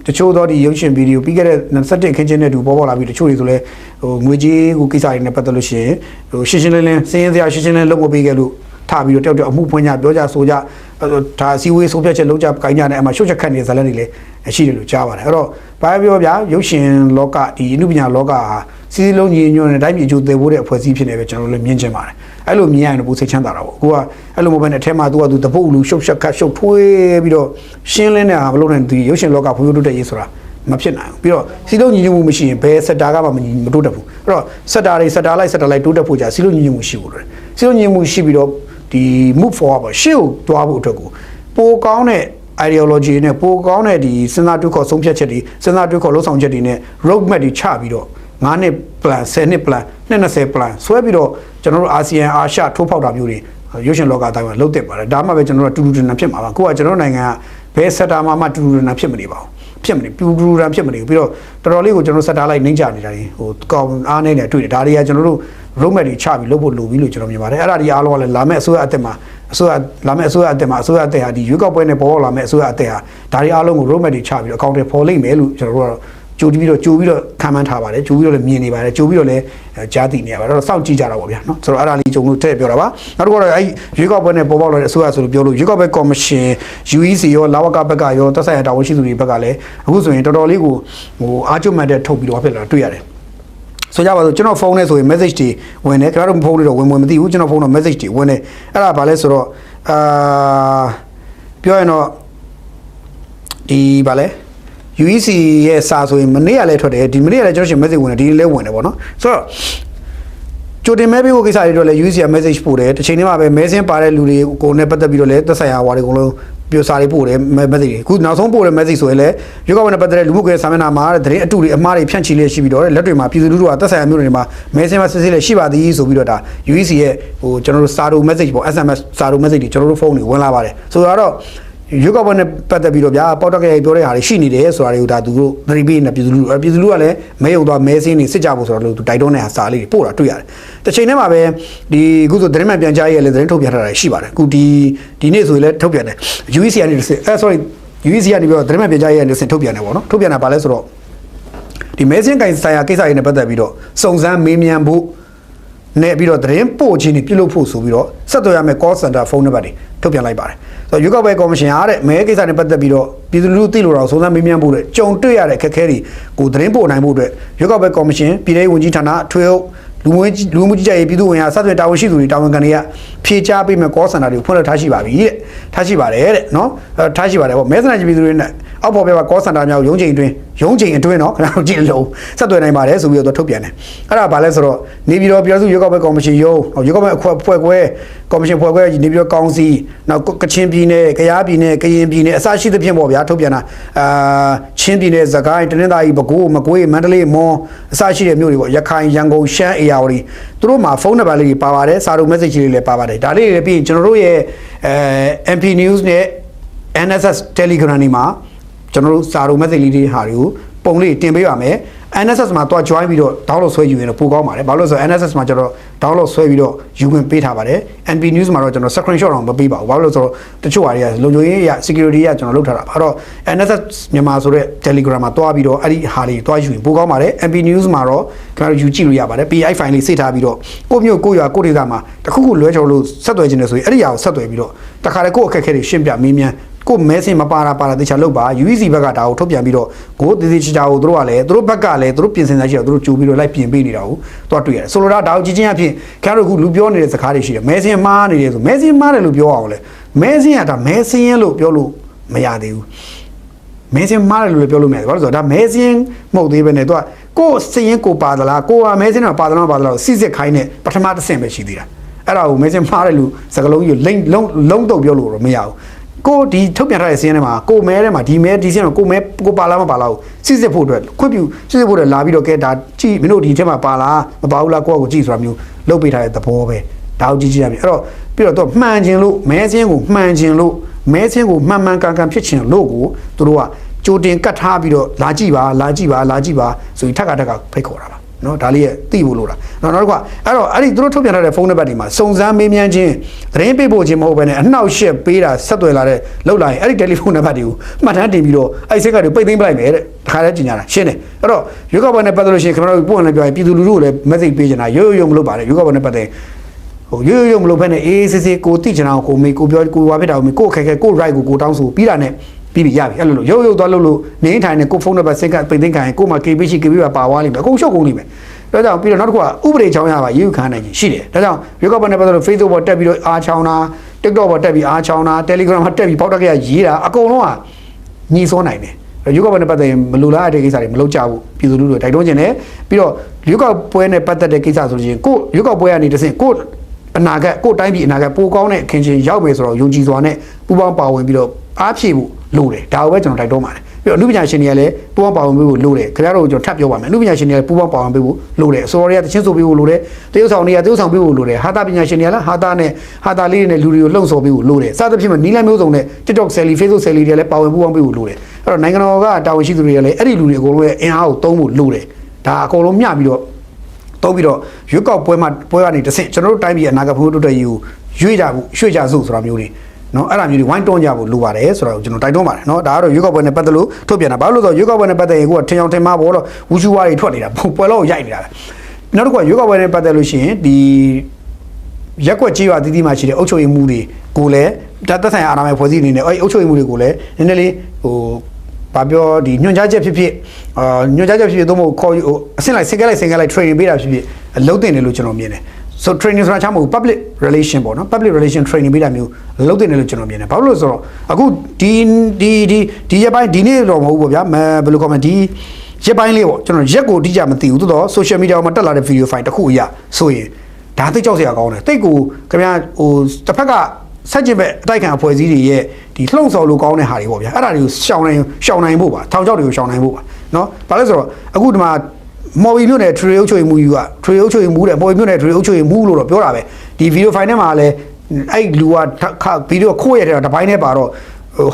တချို့သောဒီရုပ်ရှင်ဗီဒီယိုပြီးခဲ့တဲ့27ခင်းချင်းနဲ့တူပေါ်ပေါက်လာပြီးတချို့တွေဆိုလဲဟိုငွေကြေးကိုကိစ္စတွေနဲ့ပတ်သက်လို့ရှိရင်ဟိုရှင်းရှင်းလင်းလင်းစင်းစရာရှင်းရှင်းလင်းလုပ်မပေးခဲ့လို့ထားပြီးတော့တယောက်အမှုဖွင့်ကြပြောကြဆိုကြဒါစီဝေးဆိုဖြတ်ချက်လုံးကြကိုင်းကြတယ်အမှရှုပ်ချက်ခတ်နေတဲ့ဇာတ်လမ်းတွေလည်းရှိတယ်လို့ကြားပါတယ်အဲ့တော့ဘာပြောဗျာရုပ်ရှင်လောကဒီအနုပညာလောကဟာစီးလုံးညီညွတ်တဲ့တိုင်းပြည်အကျိုးသေးဖို့တဲ့အဖွဲ့အစည်းဖြစ်နေပဲကျွန်တော်လည်းမြင်ချင်ပါတယ်အဲ့လိုမြင်ရရင်တော့ပိုစိတ်ချမ်းသာတာပေါ့ကိုကအဲ့လိုမဟုတ်ဘဲနဲ့အထက်မှာသူကသူတပုတ်လူရှုပ်ချက်ခတ်ရှုပ်ထွေးပြီးတော့ရှင်းလင်းနေတာမလုပ်နိုင်ဒီရုပ်ရှင်လောကဖွံ့ဖြိုးတိုးတက်ရေးဆိုတာမဖြစ်နိုင်ဘူးပြီးတော့စီးလုံးညီညွတ်မှုမရှိရင်ဘယ်စက်တာကမှမတိုးတက်ဘူးအဲ့တော့စက်တာလိုက်တိုးတက်ဖို့ကြာစီးလုံးညီညွတ်မှုရှိဖို့လိုတယ်စီးလုံးညီညွတ်မှုရှိပြီးတော့ဒီ move forward ပေါ့ရှေ့ကိုတွားဖို့အတွက်ကိုပိုကောင်းတဲ့ ideology နဲ့ပိုကောင်းတဲ့ဒီစဉ်းစားတွေးခေါ်ဆုံးဖြတ်ချက်တွေစဉ်းစားတွေးခေါ်လှုပ်ဆောင်ချက်တွေနဲ့ road map တွေချပြီးတော့ 9နှစ် plan 10နှစ် plan 20 plan ဆွဲပြီးတော့ကျွန်တော်တို့အာဆီယံအာရှထိုးဖောက်တာမျိုးတွေရုပ်ရှင်လောကအတိုင်းမှာလှုပ်တက်ပါတယ်ဒါမှပဲကျွန်တော်တို့တူတူတန်တန်ဖြစ်မှာပါကိုကကျွန်တော်နိုင်ငံကဘယ်စက်တာမှတူတူတန်တန်ဖြစ်မနေပါဘူးဖြစ်မနေတူတူတန်ဖြစ်မနေဘူးပြီးတော့တော်တော်လေးကိုကျွန်တော်စက်တာလိုက်နှိမ့်ချနေတာတွေဟိုကောင်းအားနေနေတွေ့တယ်ဒါတွေကကျွန်တော်တို့ roadmap တွေချပြီးလုပ်ဖို့လိုပြီလို့ကျွန်တော်မြင်ပါတယ်အဲ့ဒါဒီအားလုံးကလည်းလာမယ့်အစိုးရအသက်မှာအစိုးရလာမယ့်အစိုးရအသက်မှာအစိုးရအသက်ဟာဒီရွေးကောက်ပွဲနဲ့ပေါ်လာမယ့်အစိုးရအသက်ဟာဒါတွေအားလုံးကို roadmap တွေချပြီးတော့အကောင့်တွေပေါ်လိမ့်မယ်လို့ကျွန်တော်တို့ကတော့ကြိုပြီးတော့ခံမှန်းထားပါတယ်ကြိုပြီးတော့လည်းမြင်နေပါတယ်ကြိုပြီးတော့လည်းကြားသိနေရပါတယ်တော့စောင့်ကြည့်ကြတာပေါ့ဗျာနော်ဆိုတော့အဲ့ဒါလေးကြုံလို့ထည့်ပြောတာပါနောက်တစ်ခုကတော့အဲ့ရွေးကောက်ပွဲနဲ့ပေါ်ပေါက်လာတဲ့အစိုးရဆိုလို့ပြောလို့ရွေးကောက်ပွဲကော်မရှင် UEC ရောလာဝကဘက်ကရောသက်ဆိုင်ရာတာဝန်ရှိသူတွေဘက်ကလည်းအခုဆိုရင်တော်တော်လေးကိုဟိုအားကျမှတ်တဲ့ထုတ်ပြီးတော့ဖြစ်လာတွေ့ရတယ်ဆိုကြပါစို့ကျွန်တော်ဖုန်းနဲ့ဆိုရင် message တွေဝင်တယ်ကျွန်တော်တို့ဖုန်းတွေတော့ဝင်မသိဘူးကျွန်တော်ဖုန်းတော့ message တွေဝင်တယ်အဲ့ဒါဘာလဲဆိုတော့ပြောရင်တော့ဒီဘာလဲ UEC ရဲ့စာဆိုရင်မနေ့ကလည်းထွက်တယ်ဒီမနေ့ကလည်းကျွန်တော်ရှင် message ဝင်တယ်ဒီလည်းဝင်တယ်ပေါ့နော်ဆိုတော့ကြိုတင်မဲပေးဖို့ကိစ္စတွေတော့လည်း UEC က message ပို့တယ်တစ်ချိန်တည်းမှာပဲမဲစင်းပါတဲ့လူတွေကိုနဲ့ပတ်သက်ပြီးတော့လည်းသက်ဆိုင်ရာဟွာတွေအကုန်လုံးပြောစာတွေပို့တယ် message တွေအခုနောက်ဆုံးပို့တဲ့ message ဆိုရင်လည်းရွေးကောက်ပွဲနဲ့ပတ်သက်တဲ့လူမှုကွန်ရက်စာမျက်နှာမှာတဲ့အတူတွေအမှားတွေဖြန့်ချီလျက်ရှိပြီးတော့လက်တွေမှာပြည်သူလူထုကသက်ဆိုင်ရာမျိုးတွေမှာမဲစင်းမှာစစ်စစ်လေးရှိပါသည်ဆိုပြီးတော့ဒါ UEC ရဲ့ဟိုကျွန်တော်တို့စာတို့ message ပေါ့ SMS စာတို့ message တွေကျွန်တော်တို့ဖုန်းတွေဝင်လာပါတယ်ဆိုတော့ရွေးကောက်ပွဲနဲ့ပတ်သက်ပြီးတော့ဗျာပေါက်တော့ကြပြောတဲ့ဟာတွေရှိနေတယ်ဆိုတာတွေကိုဒါသူတို့သတိပေးနေပြည်သူလူကလည်းမဲယုံသွားမဲစင်းတွေစစ်ကြဖို့ဆိုတော့လို့သူတိုက်တွန်းနေတာစာလေးတွေပို့တာတွေ့ရတယ်။တစ်ချိန်တည်းမှာပဲဒီအခုဆိုသတင်းမှန်ပြန်ကြားရေးလည်းသတင်းထုတ်ပြန်ထားတာရှိပါတယ်။အခုဒီနေ့ဆိုရင်လည်းထုတ်ပြန်တယ်။ UEC ကနေsorry UEC ကနေပြီးတော့သတင်းမှန်ပြန်ကြားရေးကနေထုတ်ပြန်တယ်ပေါ့နော်။ထုတ်ပြန်တာဘာလဲဆိုတော့ဒီမဲစင်းကိုင်ဆိုင်ရာကိစ္စတွေနဲ့ပတ်သက်ပြီးတော့စုံစမ်းမေးမြန်းဖို့နဲ့ပြီးတော့သတင်းပို့ခြင်းတွေပြုလုပ်ဖို့ဆိုပြီးတော့ဆက်သွယ်ရမယ့် call center ဖုန်းနံပါတ်တွေထုတ်ပြန်လိုက်ပါတယ်ဆိုတော့ရွေးကောက်ပွဲကော်မရှင်အားတဲ့မဲကိစ္စနဲ့ပတ်သက်ပြီးတော့ပြည်သူလူထုသိလို့တော့စုံစမ်းမေးမြန်းဖို့အတွက်ကြုံတွေ့ရတဲ့ခက်ခဲတွေကိုသတင်းပို့နိုင်ဖို့အတွက်ရွေးကောက်ပွဲကော်မရှင်ပြည်ထောင်ဝန်ကြီးဌာနထွေအုပ်လူမှုကြီးကြပ်ရေးပြည်သူ့ဝန်အားစသဖြင့်တာဝန်ရှိသူတွေတာဝန်ခံတွေကဖြေချပေးမဲ့ call center တွေကိုဖွင့်လှစ်ထားရှိပါပြီတဲ့ထားရှိပါတယ်တဲ့နော်ထားရှိပါတယ်ပေါ့မဲဆန္ဒပြည်သူတွေနဲ့အောက်ပေါ်ပြပါ call center များရုံးချိန်အတွင်းနော်ခင်ဗျားတို့ကြည့်လို့ဆက်သွယ်နိုင်ပါတယ်ဆိုပြီးတော့ထုတ်ပြန်တယ်အဲ့ဒါဘာလဲဆိုတော့နေပြည်တော်ပြည်သူ့ရွေးကောက်ပွဲကော်မရှင်ရုံးရွေးကောက်ပွဲအဖွဲ့ခွဲကော်မရှင်ဖွဲ့ခွဲနေပြည်တော်ကောင်စီနောက်ကချင်ပြည်နယ်ကယားပြည်နယ်ကရင်ပြည်နယ်အစရှိသဖြင့်ပေါ့ဗျာထုတ်ပြန်တာချင်းပြည်နယ်စကိုင်းတနင်္သာရီပဲခူးမကွေးမန္တလေးမွန်အစရှိတဲ့မြို့တွေပေါ့ရခိုင်ရန်ကုန်ရှမ်းအေရဝတီသူတို့မှာဖုန်းနံပါတ်လေးတွေပါပါတယ်စာတို့ message လေးလည်းပါပါတယ်ဒါလေးတွေပြီးကျွန်တော်တို့ရဲ့MP News နဲ့ NSS Telegram တွေမှာကျွန်တော်တို့စာတို့ message လေးတွေဟာတွေကိုပုံလေးတင်ပေးပါမယ် NSS မှာတော့ join ပြီးတော့ download ဆွဲယူရင်တော့ပိုကောင်းပါတယ်ဘာလို့လဲဆိုတော့ NSS မှာကျွန်တော် download ဆွဲပြီးတော့ယူဝင်ပေးထားပါတယ် NP News မှာတော့ကျွန်တော် screenshot တော့မပေးပါဘူးဘာလို့လဲဆိုတော့တချို့ဟာတွေကလုံခြုံရေးအရ security အရကျွန်တော်လုပ်ထားတာပါအဲ့တော့ NSS မြန်မာဆိုတဲ့ Telegram မှာတွားပြီးတော့အဲ့ဒီဟာလေးတွားယူရင်ပိုကောင်းပါတယ် NP News မှာတော့ကျွန်တော်ယူကြည့်လို့ရပါတယ် PI file လေးစိတ်ထားပြီးတော့ကိုမျိုးကိုရွာကိုဒေသမှာတခုခုလွဲချော်လို့ဆက်သွယ်ခြင်းနဲ့ဆိုရင်အဲ့ဒီဟာကိုဆက်သွယ်ပြီးတော့တခါတည်းကိုအခက်အခဲတွေရှင်းပြမေးမြန်းကိုမဲစင်မပါတာတခြားလောက်ပါ UEC ဘက်ကဒါကိုထုတ်ပြန်ပြီးတော့ကိုတည်ချာကိုတို့ကလည်းတို့ဘက်ကလည်းတို့ပြင်ဆင်စားရှိတော့တို့ကြိုပြီးတော့လိုက်ပြင်ပေးနေတာကိုတော့တွေ့ရတယ်ဆိုလိုတာဒါကိုကြည့်ချင်းအဖြစ်ခင်ဗျားတို့ကလူပြောနေတဲ့စကားတွေရှိတယ်မဲစင်မှားနေတယ်ဆိုမဲစင်မှားတယ်လို့ပြောအောင်လေမဲစင်ကဒါမဲစင်ရင်လို့ပြောလို့မရသေးဘူးမဲစင်မှားတယ်လို့လည်းပြောလို့မရဘူးဘာလို့ဆိုတော့ဒါမဲစင်မဟုတ်သေးပဲနဲ့သူကကိုစင်ရင်ကိုပါသလားကိုကမဲစင်တော့ပါသလားစစ်စစ်ခိုင်းနဲ့ပထမတစ်ဆင့်ပဲရှိသေးတာအဲ့ဒါကိုမဲစင်မှားတယ်လို့စကားလုံးကြီးလုံးတော့ပြောလို့တော့မရဘူးကိုဒီထုတ်ပြန်ထားတဲ့စီးရင်ထဲမှာကိုမဲထဲမှာဒီမဲဒီစီးရင်ကိုပါလားမပါလားကိုစစ်စစ်ဖို့အတွက်ခွင့်ပြုစစ်စစ်ဖို့အတွက်လာပြီးတော့ကဲဒါကြည့်မင်းတို့ဒီထဲမှာပါလားမပါဘူးလားကိုကကြည့်ဆိုတာမျိုးလုပ်ပေးထားတဲ့သဘောပဲဒါကိုကြည့်ရပြီအဲ့တော့ပြီးတော့မှန်ခြင်းလို့မဲစင်းကိုမှန်ခြင်းလို့မဲစင်းကိုမှန်ကန်ဖြစ်ခြင်းလို့ကိုသူတို့ကကြိုတင်ကတ်ထားပြီးတော့လာကြည့်ပါဆိုပြီးထက်ကဖိတ်ခေါ်တာပါနော်ဒါလေးရဲ့သိဖို့လို့တာနောက်တစ်ခါအဲ့တော့အဲ့ဒီသူတို့ထုတ်ပြန်ထားတဲ့ဖုန်းနံပါတ်တွေမှာစုံစမ်းမေးမြန်းခြင်းသတင်းပေးပို့ခြင်းမဟုတ်ဘဲနဲ့အနှောက်အယှက်ပေးတာဆက်သွယ်လာတဲ့လောက်လာရင်အဲ့ဒီတယ်လီဖုန်းနံပါတ်တွေကိုမှတ်တမ်းတင်ပြီးတော့အဲ့ဒီစက်ကတွေပိတ်သိမ်းပလိုက်မယ်တဲ့တခါတည်းကြီးညာတာရှင်းတယ်အဲ့တော့ရွေးကောက်ပွဲနဲ့ပတ်သက်လို့ရှိရင်ခင်ဗျားတို့ပို့ရင်လည်းပြောရင်ပြည်သူလူထုကိုလည်း message ပေးချင်တာရိုးမလုပ်ပါနဲ့ရွေးကောက်ပွဲနဲ့ပတ်သက်ဟိုရိုးမလုပ်ဘဲနဲ့အေးစစ်ကိုတိချင်တာကိုမေးကိုပြောကိုဝါဖြစ်တာကိုမေးကိုအခက်ခဲကို right ကိုတောင်းဆိုပြီးတာနဲ့ပြီးပြီရပြီအဲ့လိုရုပ်သွားလို့နေထိုင်နေကိုဖုန်းနံပါတ်စက်ကပိတ်သိမ်းခံရင်ကိုမှ KB ရှိ KB ပါဝါလိမ့်မယ်အကုန်ရှုပ်ကုန်လိမ့်မယ်ဒါကြောင့်ပြီးတော့နောက်တစ်ခုကဥပဒေချောင်းရပါရေးယူခံနိုင်ခြင်းရှိတယ်ဒါကြောင့်ရွေးကောက်ပွဲနဲ့ပတ်သက်လို့ Facebook ပေါ်တက်ပြီးတော့အားချောင်းတာ TikTok ပေါ်တက်ပြီးအားချောင်းတာ Telegram မှာတက်ပြီးပေါက်တက်ကရေးတာအကုန်လုံးကညှိစောနိုင်တယ်ရွေးကောက်ပွဲနဲ့ပတ်သက်ရင်မလိုလားတဲ့ကိစ္စတွေမလုပ်ကြဘူးပြည်သူလူထုတိုက်တွန်းခြင်းနဲ့ပြီးတော့ရွေးကောက်ပွဲနဲ့ပတ်သက်တဲ့ကိစ္စဆိုရင်ကိုရွေးကောက်ပွဲကနေတဆင့်ကိုအနာဂတ်ကိုတိုင်းပြည်အနာဂတ်ပိုကောင်းတဲ့အခင်းချင်းရောက်မယ်ဆိုတော့ယုံကြည်စွာနဲ့ပူးပေါင်းပါဝင်ပြီးတော့အားဖြည့်ဖို့လိုတယ်ဒါကိုပဲကျွန်တော်တိုက်တွန်းပါတယ် ပြီးတော့အမှုပညာရှင်တွေကလည်းပူပေါင်းပါဝင်ပေးဖို့လိုတယ်ခင်ဗျားတို့ကျွန်တော်ထပ်ပြောပါမယ်အမှုပညာရှင်တွေကပူပေါင်းပါဝင်ပေးဖို့လိုတယ်အစောတွေကတချင်းဆိုပေးဖို့လိုတယ်တရုတ်ဆောင်တွေကတရုတ်ဆောင်ပေးဖို့လိုတယ်ဟာတာပညာရှင်တွေကလည်းဟာတာလေးတွေနဲ့လူတွေကိုလှုံ့ဆော်ပေးဖို့လိုတယ်စသဖြင့်နီးလန်းမျိုးစုံနဲ့ TikTok ဆယ်လီ Facebook ဆယ်လီတွေလည်းပါဝင်ပူပေါင်းပေးဖို့လိုတယ်အဲ့တော့နိုင်ငံတော်ကတာဝန်ရှိသူတွေကလည်းအဲ့ဒီလူတွေအကုန်လုံးရဲ့အင်အားကိုသုံးဖို့လိုတယ်ဒါအကုန်လုံးမျှပြီးတော့တုံးပြီးတော့ရွက်ကောက်ပွဲကနေတစ်ဆင့်ကျွန်တော်တို့တိုင်းပြည်အနာဂတ်ဖို့တိုးတက်ရေးကိုရွေ့ကြစို့ဆိုတာမျိုးတွေနော်အဲ့ဒါမျိုးတွေဝိုင်းတွန်းကြဖို့လိုပါတယ်ဆိုတော့ကျွန်တော်တိုက်တွန်းပါတယ်နော်ဒါကတော့ရွက်ကောက်ပွဲနဲ့ပတ်သက်လို့ထုတ်ပြန်တာဘာလို့လဲဆိုတော့ရွက်ကောက်ပွဲနဲ့ပတ်သက်ရင်ကိုကထင်အောင်ထင်မှားပေါ်တော့ဝူချူဝါတွေထွက်နေတာပွဲလောက်ရိုက်နေတာနောက်တစ်ခုကရွက်ကောက်ပွဲနဲ့ပတ်သက်လို့ရှိရင်ဒီရက်ကွက်ကြီးရွာတီးတီးမှရှိတဲ့အုပ်ချုပ်ရေးမှုတွေကိုလည်းသက်ဆိုင်ရာအာဏာပိုင်ဖွဲ့စည်းအနေနဲ့အဲ့အုပ်ချုပ်ရေးမှုတွေကိုလည်းနည်းနည်းလေးဘာပြောဒီညွှန်ကြားချက်ဖြစ်ဖြစ်ညွှန်ကြားချက်ဖြစ်ဖြစ်သို့မဟုတ်ခေါ်အဆင့်လိုက်ဆင်ကဲလိုက် training ပေးတာဖြစ်ဖြစ်လုံးတင်တယ်လို့ကျွန်တော်မြင်တယ် so training ဆိုတာချမ်းမဟုတ် public relation ပေါ့နော် public relation training ပေးတာမျိုးလုံးတင်တယ်လို့ကျွန်တော်မြင်တယ်ဘာလို့လဲဆိုတော့အခုဒီရက်ပိုင်းဒီနေ့တော့မဟုတ်ဘူးဗျာဘယ်လိုခေါ်မလဲဒီရက်ပိုင်းလေးပေါ့ကျွန်တော်ရက်ကိုတိကျမသိဘူးသို့တော့ social media မှာတက်လာတဲ့ video file တစ်ခုအရာဆိုရင်ဒါသိကြောက်စရာကောင်းတယ်တိတ်ကိုခင်ဗျာတစ်ဖက်ကဆက်ကျင်ပဲအတိုက်ခံအဖွဲ့အစည်းတွေရဲ့ဒီလှုံ့ဆော်လို့ကောင်းတဲ့ဟာတွေပေါ့ဗျာအဲ့ဒါတွေကိုရှောင်နိုင်ဖို့ပါထောင်ချောက်တွေကိုရှောင်နိုင်ဖို့ပါနော်ဘာလဲဆိုတော့အခုဒီမှာမော်ဘီမြို့နယ်ထရီအုပ်ချုပ်ရေးမှုကြီးကထရီအုပ်ချုပ်ရေးမှုတဲ့မော်ဘီမြို့နယ်ထရီအုပ်ချုပ်ရေးမှုလို့တော့ပြောတာပဲဒီဗီဒီယိုဖိုင်ထဲမှာလည်းအဲ့လူကဗီဒီယိုခိုးရတဲ့တပိုင်းနဲ့ပါတော့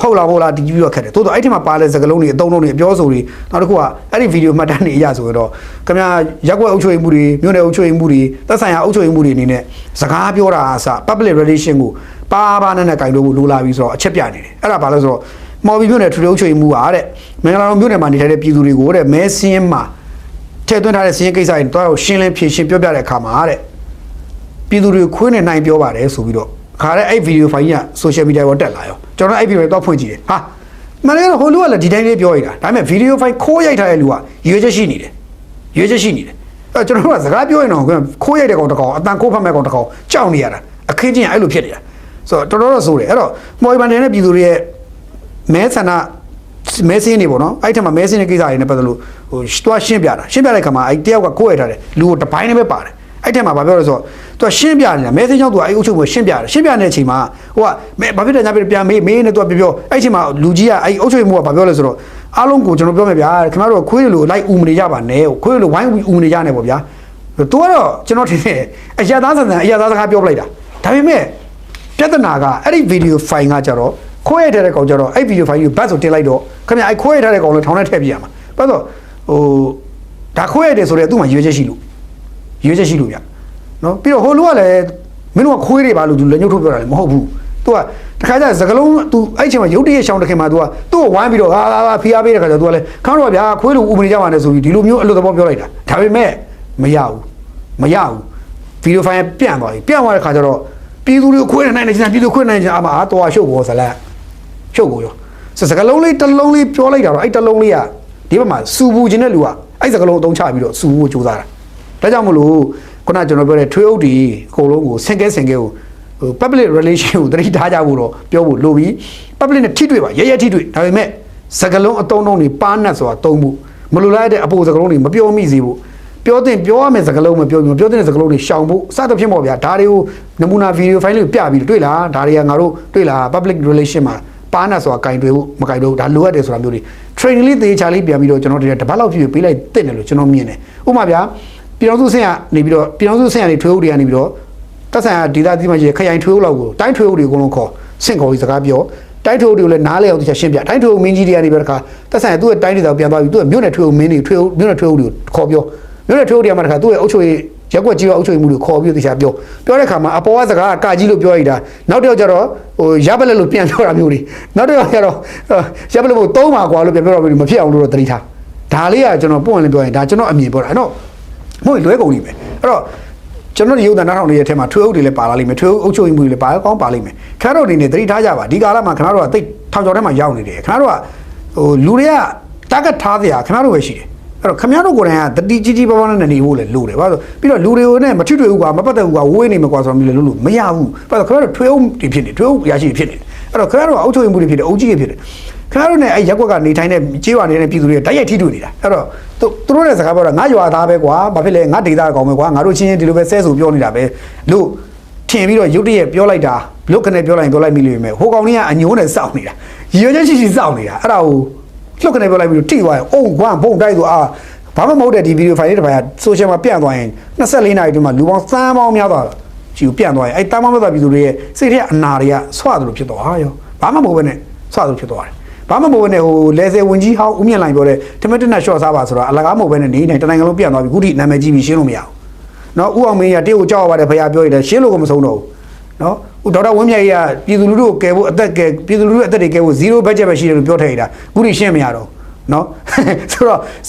ဟုတ်လားဒီပြီးတော့ခက်တယ်တိုးတော့အဲ့ဒီမှာပါတဲ့စကားလုံးတွေအသုံးလုံးတွေအပြောဆိုတွေနောက်တစ်ခုကအဲ့ဒီဗီဒီယိုမှတ်တမ်းတွေအရဆိုတော့ခင်ဗျာရက်ွက်အုပ်ချုပ်ရေးမှုတွေမြို့နယ်အုပ်ချုပ်ရေးမှုတွေသက်ဆိုင်ရာအုပ်ချုပ်ရေးမှုတွေအနေနဲ့စကားပြောတာအစ public relation ကိုပါနဲ့ကင်လို့လိုလာပြီဆိုတော့အချက်ပြနေတယ်အဲ့ဒါဘာလဲဆိုတော့မော်ဘီမြို့နယ်ထရီအုပ်ချုပ်ရေးမှုကတဲ့မင်္ဂလာတော်မြို့နယ်မှာနေထိုင်တဲ့ပြည်သူတွေကိုတဲ့မဲစင်းမှာထည့်သွင်းထားတဲ့စင်းကိစ္စတွေတော့ရှင်းလင်းဖြေရှင်းပြောပြတဲ့အခါမှာတဲ့ပြည်သူတွေခွေးနဲ့နိုင်ပြောပါတယ်ဆိုပြီးတော့ခါတဲ့အဲ့ဗီဒီယိုဖိုင်ကြီးက social media ပေါ်တက်လာရောကျွန်တော်အဲ့ဗီဒီယိုတော့ဖွင့်ကြည့်တယ်ဟာမနေ့ကတော့ဟိုလူကလည်းဒီတိုင်းလေးပြောရတာဒါပေမဲ့ဗီဒီယိုဖိုင်ခိုးရိုက်ထားတဲ့လူကရွေးချက်ရှိနေတယ်အဲ့ကျွန်တော်ကစကားပြောရင်တော့ခိုးရိုက်တဲ့ကောင်တစ်ကောင်အတန်ခိုးဖတ်မဲ့ကောင်တစ်ကောင်ကြောက်နေရတာအခင်းချင်းအဲ့လိုဖြစ်နေတာဆိုတော့တော်ဆိုးတယ်အဲ့တော့မော်ဘီဘန်တဲ့ပြည်သူတွေရဲ့မဲဆန္ဒမဲစင်းနေပေါ့နော်အဲ့ထက်မှာမဲစင်းတဲ့ကိစ္စတွေနဲ့ပတ်သက်လို့တွားရှင်းပြတဲ့ခါမှာအဲ့တယောက်ကကိုယ်ရထားတယ်လူကိုတပိုင်းနဲ့ပဲပါတယ်အဲ့ထက်မှာဘာပြောလဲဆိုတော့သူကရှင်းပြနေတာမဲစင်းကြောင့်သူအဲ့အုပ်ချုပ်မှုရှင်းပြနေတဲ့အချိန်မှာဟိုကဘာဖြစ်တယ်ညာပြန်မေးနေသူကပြောအဲ့ချိန်မှာလူကြီးကအဲ့အုပ်ချုပ်မှုကဘာပြောလဲဆိုတော့အားလုံးကိုကျွန်တော်ပြောမယ်ဗျာခင်ဗျားတို့ခွေးလိုလိုက်ဦးမနေကြပါနဲ့ခွေးလိုဝိုင်းဦးမနေကြနဲ့ပေါ့ဗျာသူကတော့ကျွန်တော်ထင်တယ်အရာသားစကားပြောပလိုက်တာဒါပေမဲ့ပြဿနာကအဲ့ဒီဗီဒီယိုဖိုင်ကကြတော့ခိုးရတဲ့ကောင်ကြတော့အဲ့ဗီဒီယိုဖိုင်ကိုဘတ်ဆိုတင်လိုက်တော့ခင်ဗျအဲ့ခိုးရတဲ့ကောင်လည်းထောင်ထဲထည့်ပြရမှာဘာလို့ဒါခိုးရတယ်ဆိုတော့သူ့မှာရွေးချက်ရှိလို့ဗျနော်ပြီးတော့ဟိုလူကလည်းမင်းတို့ကခွေးတွေပါလို့သူလက်ညှိုးထုတ်ပြောတာလည်းမဟုတ်ဘူးသူကတခါကျစကလုံးသူအဲ့ချိန်မှာရုတ်တရက်ရှောင်းတခင်မှာသူကသူ့ကိုဝိုင်းပြီးတော့ဟာဖီးအားပေးတဲ့ခါကျတော့သူကလည်းခါတော့ဗျာခွေးလူဥပဒေကြပါနဲ့ဆိုပြီးဒီလိုမျိုးအလိုသဘောပြောလိုက်တာဒါပေမဲ့မရဘူးဗီဒီယိုဖိုင်ပြန့်သွားတဲ့ခါကျတော့ပြည်သူတွေကိုခွေးနိုင်နေချင်ပြည်သူခွေးနိုင်ချင်အမှာတော့ရှုပ်ပေါ်ဇလတ်ရှုပ်ကိုရောစကလုံးလေးတစ်လုံးလေးပြောလိုက်တာတော့အဲ့တစ်လုံးလေးကဒီဘက်မှာစူပူခြင်းတဲ့လူကအဲ့စကလုံးအသုံးချပြီးတော့စူပူကိုစူးစမ်းတာဒါကြောင့်မလို့ခုနကျွန်တော်ပြောတဲ့ထွေးအုပ်ဒီအကုန်လုံးကိုဆင်ကဲကိုpublic relation ကိုတတိထားကြဖို့တော့ပြောဖို့လိုပြီး public နဲ့ထိတွေ့ပါရဲထိတွေ့ဒါပေမဲ့စကလုံးအသုံးတွေပါနတ်ဆိုတာသုံးဖို့မလိုလားတဲ့အပိုစကလုံးတွေမပြောမိစေဖို့ပြောရမယ်စကလုံးမပြောတဲ့စကလုံးတွေရှောင်ဖို့စသဖြင့်ပေါ့ဗျာဒါတွေကိုနမူနာဗီဒီယိုဖိုင်လေးကိုပြပြီးတွေ့လားဒါတွေကငါတို့တွေ့လား public relation မှာပါနတ်ဆိုတာကင်တွေ့ဖို့မကင်တော့ဒါလိုအပ်တယ်ဆိုတာမျိုးတွေ training လေးသေချာလေးပြန်ပြီးတော့ကျွန်တော်တို့တပတ်လောက်ပြည့်ပေးလိုက်တက်တယ်လို့ကျွန်တော်မြင်တယ်ဥပမာဗျာပြည်တော်စုဆင်ကနေပြီးတော့ပြည်တော်စုဆင်ကနေထွေးဥတွေကနေပြီးတော့တက်ဆိုင်ရာဒေသကြီးမှာရှိခရိုင်ထွေးဥလောက်ကိုတိုင်းထွေးဥတွေအကုန်လုံးခေါ်ဆင့်ခေါ်ပြီးစကားပြောတိုင်းထွေးဥတွေကိုလည်းနားလဲအောင်တခြားရှင်းပြတိုင်းထွေးဥမင်းကြီးတွေကနေပြီးတော့တခါတက်ဆိုင်ရာသူ့ရဲ့တိုင်းဒေသကိုပြန်သွားပြီးသူ့ရဲ့မြို့နယ်ထွေးဥမင်းတွေမြို့နယ်ထွေးဥတွေကိုခေါ်ပြောမြို့နယ်ထွေးဥတွေမှာတခါသူ့ရဲ့အုပ်ချုပ်ရေးရက်ကွက်ကြီးကအုပ်ချုပ်ရေးမှုတွေခေါ်ပြီးတခြားပြောတဲ့အခါမှာအပေါ်ကစကားကကြီးလို့ပြောရတာနောက်တစ်ယောက်ကျတော့ရပလက်လို့ပြန်ပြောတာမျိုးတွေနောက်တစ်ယောက်ကျတော့ရပလက်ကိုသုံးပါကွာလို့ပြန်ပြောတာမျိုးတွေမဖြစ်အောင်လို့တော့တတိထားဒါလေးကကျွန်တော်ပွင့်လင်းပြောရင်ဒါကျွန်တော်အမြင်ပြောတာအဲ့တော့မဟုတ်လွဲကုန်ပြီပဲအဲ့တော့ကျွန်တော်ဒီရုပ်သံနားထောင်နေတဲ့ထဲမှာထွေးအုပ်တွေလည်းပါလာလိမ့်မယ်ထွေးအုပ်ချုပ်မှုတွေလည်းပါကောင်းပါလိမ့်မယ်ခင်ဗျားတို့အနေနဲ့သတိထားကြပါဒီကာလမှာခင်ဗျားတို့ကတိတ်ထောင်ချော်ထဲမှာရောက်နေတယ်ခင်ဗျားတို့ကလူတွေကတာဂက်ထားစရာခင်ဗျားတို့ပဲရှိတယ်အဲ့တော့ခင်ဗျားတို့ကိုယ်တိုင်ကတတိကြီးပါးနဲ့နေဖို့လည်းလိုတယ်ဘာလို့ပြီးတော့လူတွေကိုနဲ့မထွေထွေဦးကမပတ်သက်ဦးကဝေးနေမှာကွာဆိုတော့မျိုးလည်းလို့မရဘူးဘာလို့ခင်ဗျားတို့ထွေးအုပ်တွေဖြစ်နေထွေးအုပ်ရရှိဖြစ်နေအဲ့တော့ခင်ဗျားတို့ကအုပ်ချုပ်မှုတွေဖြစ်တယ်အုပ်ကြီးတွေဖြစ်တယ်ခင်ဗျားတို့နဲ့အဲ့ရက်ကွက်ကနေထိုင်တဲ့ကြေးဝါနေတဲ့ပြည်သူတွေတိုက်ရိုက်ထိတွေ့နေတာအဲ့တော့သူတို့ရဲ့စကားပြောတာငါရွာသားပဲကွာဘာဖြစ်လဲငါဒေသကောင်ပဲကွာငါတို့ချင်းချင်းဒီလိုပဲဆဲဆိုပြောနေတာပဲလို့ထင်ပြီးတော့ရုတ်တရက်ပြောလိုက်တာလုတ်ခနဲ့ပြောလိုက်မိလို့ပဲဟိုကောင်လေးကအညိုးနဲ့စောင့်နေတာရွေချက်ရှိစောင့်နေတာအဲ့ဒါကို လှုပ်ကနေပြောလိုက်ပြီးထိသွားရင်အုံကွမ်းဘုံတိုက်ဆိုဘာမှမဟုတ်တဲ့ဒီဗီဒီယိုဖိုင်လေးတစ်ပိုင်းကဆိုရှယ်မှာပြန့်သွားရင်24နာရီတွင်းမှာလူပေါင်းသန်းပေါင်းများသွားချီကိုပြန့်သွားရင်အဲ့တန်းပေါင်းများသွားပြည်သူတွေရဲ့စိတ်ထဲအနာတွေကဆွသလိုဖြစ်သွားဟာရောဘာမှမဟုတ်ဘဲနဲ့ဆွသလိုဖြစ်သွားတယ်ဘာမှမဟုတ်ဘဲနဲ့ဟိုလဲဆယ်ဝင်ကြီးဟောင်းဦးမြင့်လိုင်ပြောတဲ့တမက်တက်နဲ့ရှော့စားပါဆိုတာအလကားမဟုတ်ဘဲနဲ့နေတိုင်းတနိုင်ငံလုံးပြန့်သွားပြီခုထိနာမည်ကြီးပြီးရှင်းလို့မရဘူးနော်ဦးအောင်မင်းကတေးကိုကြောက်ရပါတယ်ဖခင်ပြောရတယ်ရှင်းလို့ကိုမဆုံးတော့ဘူးနော်ဦးဒေါက်တာဝင်းမြတ်ကြီးကပြည်သူလူထုကိုကယ်ဖို့အသက်ကယ်ပြည်သူလူထုအသက်တွေကယ်ဖို့0 budget ပဲရှိတယ်လို့ပြောထားရတာခုထိရှင်းမရတော့နော်ဆိုတော့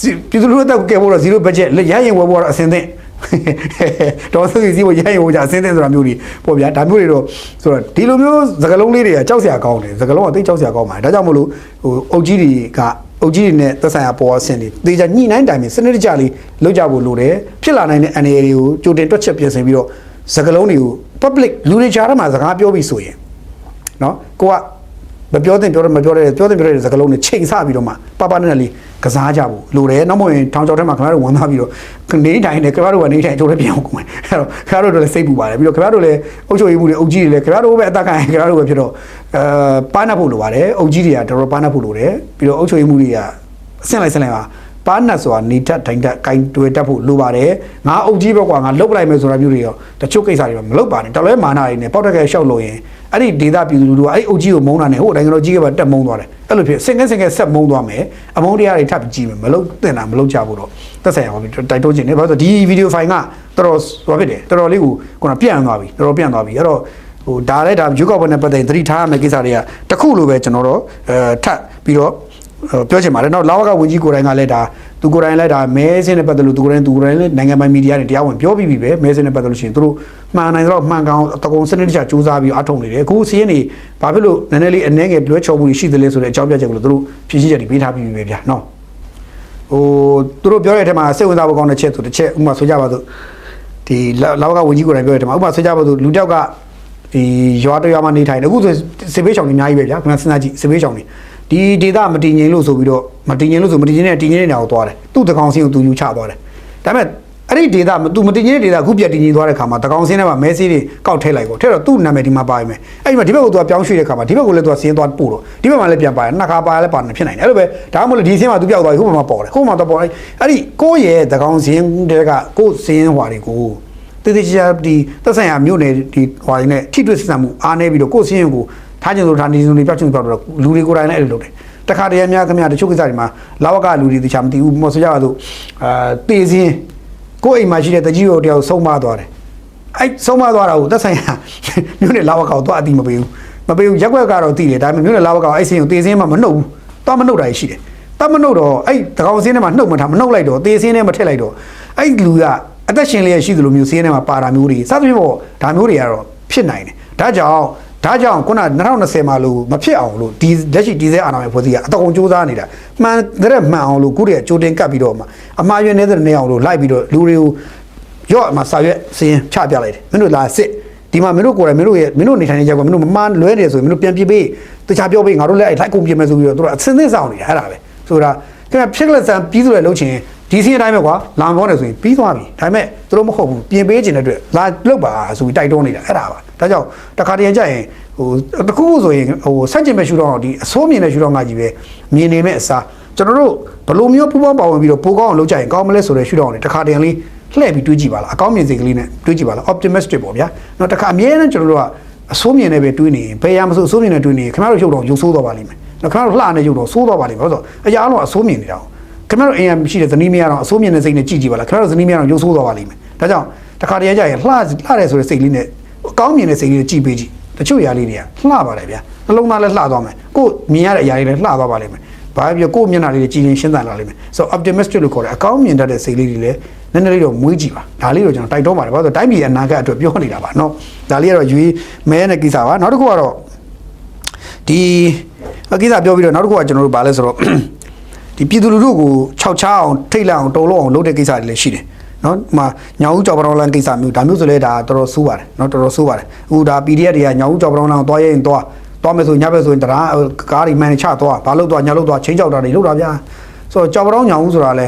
ပြည်သူလူထုအသက်ကယ်ဖို့တော့0 budget ရရင်ဝယ်ဖို့တော့အစင်သင့်တော့ဆိုစီကိုရရင်ဝယ်ကြအစင်သင့်ဆိုတာမျိုးတွေပေါ့ဗျာဒါမျိုးတွေတော့ဆိုတော့ဒီလိုမျိုးစကလုံးလေးတွေကကြောက်စရာကောင်းတယ်စကလုံးကသိကြောက်စရာကောင်းပါတယ်ဒါကြောင့်မို့လို့ဟိုအုပ်ကြီးတွေနဲ့သက်ဆိုင်ရာပေါ်အဆင့်တွေတေချာညှိနှိုင်းတိုင်ပြီးစနစ်တကျလေးလုပ်ကြဖို့လိုတယ်ဖြစ်လာနိုင်တဲ့အနေအတွေကိုကြိုတင်တွက်ချက်ပြင်ဆင်ပြီးတော့စကလုံးတွေကို public လူတွေကြားထဲမှာစကားပြောပြီးဆိုရင်နော်ကိုကမပြောတဲ့ပြောတဲ့စကားလုံးတွေချိန်ဆပြီးတော့မှပနဲ့လေးကစားကြဖို့လိုတယ်နောက်မှရင်ထောင်ချောက်ထဲမှာခင်ဗျားတို့ဝန်သားပြီးတော့နေတိုင်းနဲ့ခင်ဗျားတို့ကနေတိုင်းချိုးလည်းပြန်အောင်ကုန်မယ်အဲ့တော့ခင်ဗျားတို့လည်းစိတ်ပူပါတယ်ပြီးတော့ခင်ဗျားတို့လည်းအုပ်ချုပ်ရေးမှုတွေအုပ်ကြီးတွေလည်းခင်ဗျားတို့ပဲအသက်ခံရင်ခင်ဗျားတို့ပဲဖြစ်တော့ပါနှပ်ဖို့လိုပါတယ်အုပ်ကြီးတွေကတော်တော်ပါနှပ်ဖို့လိုတယ်ပြီးတော့အုပ်ချုပ်ရေးမှုတွေကအဆင့်လိုက်ပါပါနှပ်ဆိုတာနေတတ်ထိုင်တတ်ကိုင်တွေ့တတ်ဖို့လိုပါတယ်ငါအုပ်ကြီးပဲကွာငါလှုပ်လိုက်မယ်ဆိုတာမျိုးတွေရောတချို့ကိစ္စတွေမလုပ်ပါနဲ့တော်လဲမာနာတွေနဲ့ပေါက်တက်ခဲရှောက်လို့ရင်အဲ့ဒီဒေတာပြည်သူလူထုအဲ့အုပ်ကြီးကိုမုန်းတာနဲ့ဟိုနိုင်ငံတော်ကြီးကပါတက်မုန်းသွားတယ်အဲ့လိုဖြစ်စင်ကဲဆက်မုန်းသွားမယ်အမုန်းတရားတွေထပ်ပြီးကြည့်မယ်မလုပ်တင်တာမလုပ်ကြဘူးတော့သက်ဆိုင်ရပါပြီတိုက်တွန်းခြင်းနဲ့ဘာလို့ဆိုဒီဗီဒီယိုဖိုင်ကတော်တော်ဟိုဖြစ်တယ်တော်တော်လေးကိုခုနပြန့်သွားပြီတော်တော်ပြန့်သွားပြီအဲ့တော့ဟိုဒါလည်းဒါရုပ်ောက်ပွဲနဲ့ပတ်သက်သတိထားရမယ့်ကိစ္စတွေကတခုလိုပဲကျွန်တော်တို့ထပ်ပြီးတော့ပြောချင်ပါတယ်နော်လာဝကဝန်ကြီးကိုယ်တိုင်ကလည်းဒါသူကိုယ်တိုင်လည်းဒါမဲစင်းနဲ့ပတ်သက်လို့သူကိုယ်တိုင်လည်းနိုင်ငံပိုင်မီဒီယာတွေတရားဝင်ပြောပြီးပြီပဲမဲစင်းနဲ့ပတ်သက်လို့ရှိရင်သူတို့မှန်နိုင်တော့မှန်ကောင်တကုံစနစ်တကျစူးစမ်းပြီးအထောက်နေတယ်အခုစီးရင်နေဘာဖြစ်လို့နည်းနည်းလေးအနေငယ်လွဲချော်မှုရှိသလဲဆိုတဲ့အကြောင်းပြချက်ကိုသူတို့ဖြည့်ရှင်းချက်တွေပေးထားပြီးပြီပဲဗျာနော်ဟိုသူတို့ပြောတဲ့အထက်မှာစိတ်ဝင်စားဖို့ကောင်းတဲ့ချက်ဆိုတစ်ချက်ဥပမာဆိုကြပါစို့ဒီလာဝကဝန်ကြီးကိုယ်တိုင်ပြောတဲ့အထက်မှာဥပမာဆိုကြပါစို့လူတယောက်ကဒီရွာတရွာမှာနေထိုင်တယ်အခုဆိုစစ်ဘေးချောင်တွေအများကြီးပဲဗျာခင်ဗျာစဉ်းစားကြည့်စစ်ဘေးချောင်တွေဒီဒေတာမတည်ငြိမ်လို့ဆိုပြီးတော့မတည်ငြိမ်တဲ့တည်ငြိမ်တဲ့နေရာကိုသွားတယ်သူ့တကောင်စင်းကိုသူယူချသွားတယ်ဒါပေမဲ့အဲ့ဒီဒေတာသူမတည်ငြိမ်တဲ့ဒေတာအခုပြတ်တည်ငြိမ်သွားတဲ့ခါမှာတကောင်စင်းထဲမှာမဲဆေးတွေကောက်ထည့်လိုက်ပေါ့ထည့်တော့သူ့နာမည်ဒီမှာပါရမယ်အဲ့ဒီမှာဒီဘက်ကိုသူကပြောင်းရွှေ့တဲ့ခါမှာဒီဘက်ကိုလည်းသူကစင်းသွားပို့တော့ဒီဘက်မှာလည်းပြန်ပါရနှစ်ခါပါလည်းပါနေဖြစ်နိုင်တယ်အဲ့လိုပဲဒါမှမဟုတ်ဒီစင်းမှာသူပြောက်သွားပြီဟိုမှာပေါ်တယ်ဟိုမှာတော့ပေါ်အဲ့ဒီကိုယ့်ရဲ့တကောင်စင်းတွေကကိုယ့်စင်းဟွာတွေကိုတိတိကျကျဒီသက်ဆိုင်ရာမြို့နယ်ဒီဟွာတွေနဲ့ထိတွေ့ဆက်ဆံမှုအားနေပြီးတော့ကိုယ့်စင်းကိုထားကျင်လို့ထားနေစုံတွေပြောက်ချင်ပြောက်တော့လူတွေကိုယ်တိုင်လည်းအဲ့လိုလုပ်တယ်တခါတည်းများခင်ဗျာတချို့ကိစ္စတွေမှာလာဝကလူတွေတခြားမသိဘူးမဆိုကြပါစို့တေးစင်းကိုယ့်အိမ်မှာရှိတဲ့တကြီးတော်တယောက်ဆုံးမသွားတယ်အဲ့ဆုံးမသွားတာကိုသက်ဆိုင်ရာမြို့နယ်လာဝကကိုတော့အတိမပေးဘူးရက်ွက်ကတော့သိတယ်ဒါပေမဲ့မြို့နယ်လာဝကအဲ့စင်းကိုတေးစင်းမှမနှုတ်ဘူးတော့မနှုတ်တာရှိတယ်တော့မနှုတ်တော့အဲ့တကောင်စင်းထဲမှာနှုတ်မထားမနှုတ်လိုက်တော့တေးစင်းထဲမှာထည့်လိုက်တော့အဲ့လူကအသက်ရှင်လျက်ရှိသလိုမျိုးစင်းထဲမှာပါတာမျိုးတွေစသဖြင့်ပေါ့ဒါမျိုးတွေကတော့ဖြစ်နိုင်တယ်ဒါကြောင့်ခုန2020မှာလို့မဖြစ်အောင်လို့ဒီလက်ရှိဒီဇဲအာဏာရဲ့ဖွဲ့စည်းကအတကုံစူးစမ်းနေတာမှန်တဲ့မှန်အောင်လို့ခုတည်းကြိုတင်ကတ်ပြီးတော့မှအမှားယွင်းနေတဲ့နေအောင်လို့လိုက်ပြီးတော့လူတွေကိုရော့အမှာစာရွက်စင်းချပြလိုက်တယ်မင်းတို့လာစစ်ဒီမှာမင်းတို့ကိုယ်တိုင်မင်းတို့နေထိုင်နေကြကွာမင်းတို့မမှန်လွဲတယ်ဆိုရင်မင်းတို့ပြန်ပြေးပေးတခြားပြောပေးငါတို့လည်းလိုက်ကုန်ပြေးမယ်ဆိုပြီးတော့တို့ကအစင်းစင်းဆောင်နေတာအဲ့ဒါပဲဆိုတာခင်ဗျဖြစ်လက်ဆန်ပြီးဆိုရလို့ချင်းဒီစင်းအတိုင်းပဲကွာလာမောတယ်ဆိုရင်ပြီးသွားပြီဒါပေမဲ့သူတို့မဟုတ်ဘူးပြင်ပေးခြင်းတဲ့အတွက်လာလုတ်ပါဆိုပြီးတိုက်တွန်းနေတာအဲ့ဒါပါဒါကြောင့်တခါတည်းကြရင်ဟိုတခုဆိုရင်ဟိုဆက်ကျင်မဲ့ရှူတော့ဒီအစိုးမြင်တဲ့ရှူတော့ငါကြီးပဲမြင်နေမဲ့အစားကျွန်တော်တို့ဘလိုမျိုးပူပေါင်းပါဝင်ပြီးတော့ပိုကောင်းအောင်လုပ်ကြရင်ကောင်းမလဲဆိုတဲ့ရှူတော့လေတခါတည်းလေးလှည့်ပြီးတွေးကြည့်ပါလားအကောင်းမြင်စိတ်ကလေးနဲ့တွေးကြည့်ပါလား optimistic ပေါ့ဗျာနော်တခါအမြဲတမ်းကျွန်တော်တို့ကအစိုးမြင်နေပဲတွေးနေရင်ဘယ်ရမဆိုအစိုးမြင်နေတွေးနေရင်ခင်ဗျားတို့ရုပ်တော့ရုပ်ဆိုးသွားပါလိမ့်မယ်နော်ခင်ဗျားတို့လှနေရုပ်တော့ဆိုးသွားပါလိမ့်မယ်ဆိုတော့အရာလုံးအစိုးမြင်နေတာခင်ဗျားတို့အင်အားရှိတဲ့ဇနီးမယားတော့အစိုးမြင်တဲ့စိတ်နဲ့ကြည့်ကြည့်ပါလားခင်ဗျားတို့ဇနီးမယားတော့ရုပ်ဆိုးသွားပါလိမ့်မယ်ဒါကြောင့်တခါတည်းကြရင်လှတယ်ဆိုတဲ့စိတ်လေးနဲ့အကောင်းမြင်တဲ့စိတ်လေးကြည့်ပေးကြည့်တချို့ຢာလေးတွေကလှပါတယ်ဗျာနှလုံးသားလည်းလှသွားမယ်ကိုမြင်ရတဲ့အရာလေးလည်းလှသွားပါလိမ့်မယ်ဘာဖြစ်ကိုမျက်နှာလေးတွေကြည်ရင်ရှင်းသန်လာလိမ့်မယ်ဆိုတော့ optimistic လို့ခေါ်တယ်အကောင်းမြင်တတ်တဲ့စိတ်လေးတွေလည်းနည်းနည်းလေးတော့မွေးကြည့်ပါဒါလေးတော့ကျွန်တော်တိုက်တွန်းပါတယ်ဘာလို့လဲတိုင်းပြည်အနာဂတ်အတွက်ပြောနေတာပါเนาะဒါလေးကတော့ရွေးမဲနဲ့ကိစ္စပါနောက်တစ်ခုကတော့ဒီကိစ္စပြောပြီးတော့နောက်တစ်ခုကကျွန်တော်တို့ဗာလဲဆိုတော့ဒီပြည်သူလူထုကိုခြောက်ချအောင်ထိတ်လန့်အောင်တုံလို့အောင်လုပ်တဲ့ကိစ္စတွေလည်းရှိတယ်နော်ဒီမှာညောင်ဦးကြော်ပတောင်းလန်းကိစ္စမျိုးဒါမျိုးဆိုလဲဒါတော်တော်ဆိုးပါတယ်နော်တော်တော်ဆိုးပါတယ်အခုဒါ PDF တွေကညောင်ဦးကြော်ပတောင်းလန်းကိုသွားရင်သွားမယ်ဆိုညဘက်ဆိုရင်တရားကားတွေမှန်ချသွားဘာလို့သွားညလို့သွားချင်းကြောက်တာတွေလုပ်တာဗျာဆိုတော့ကြော်ပတောင်းညောင်ဦးဆိုတာလဲ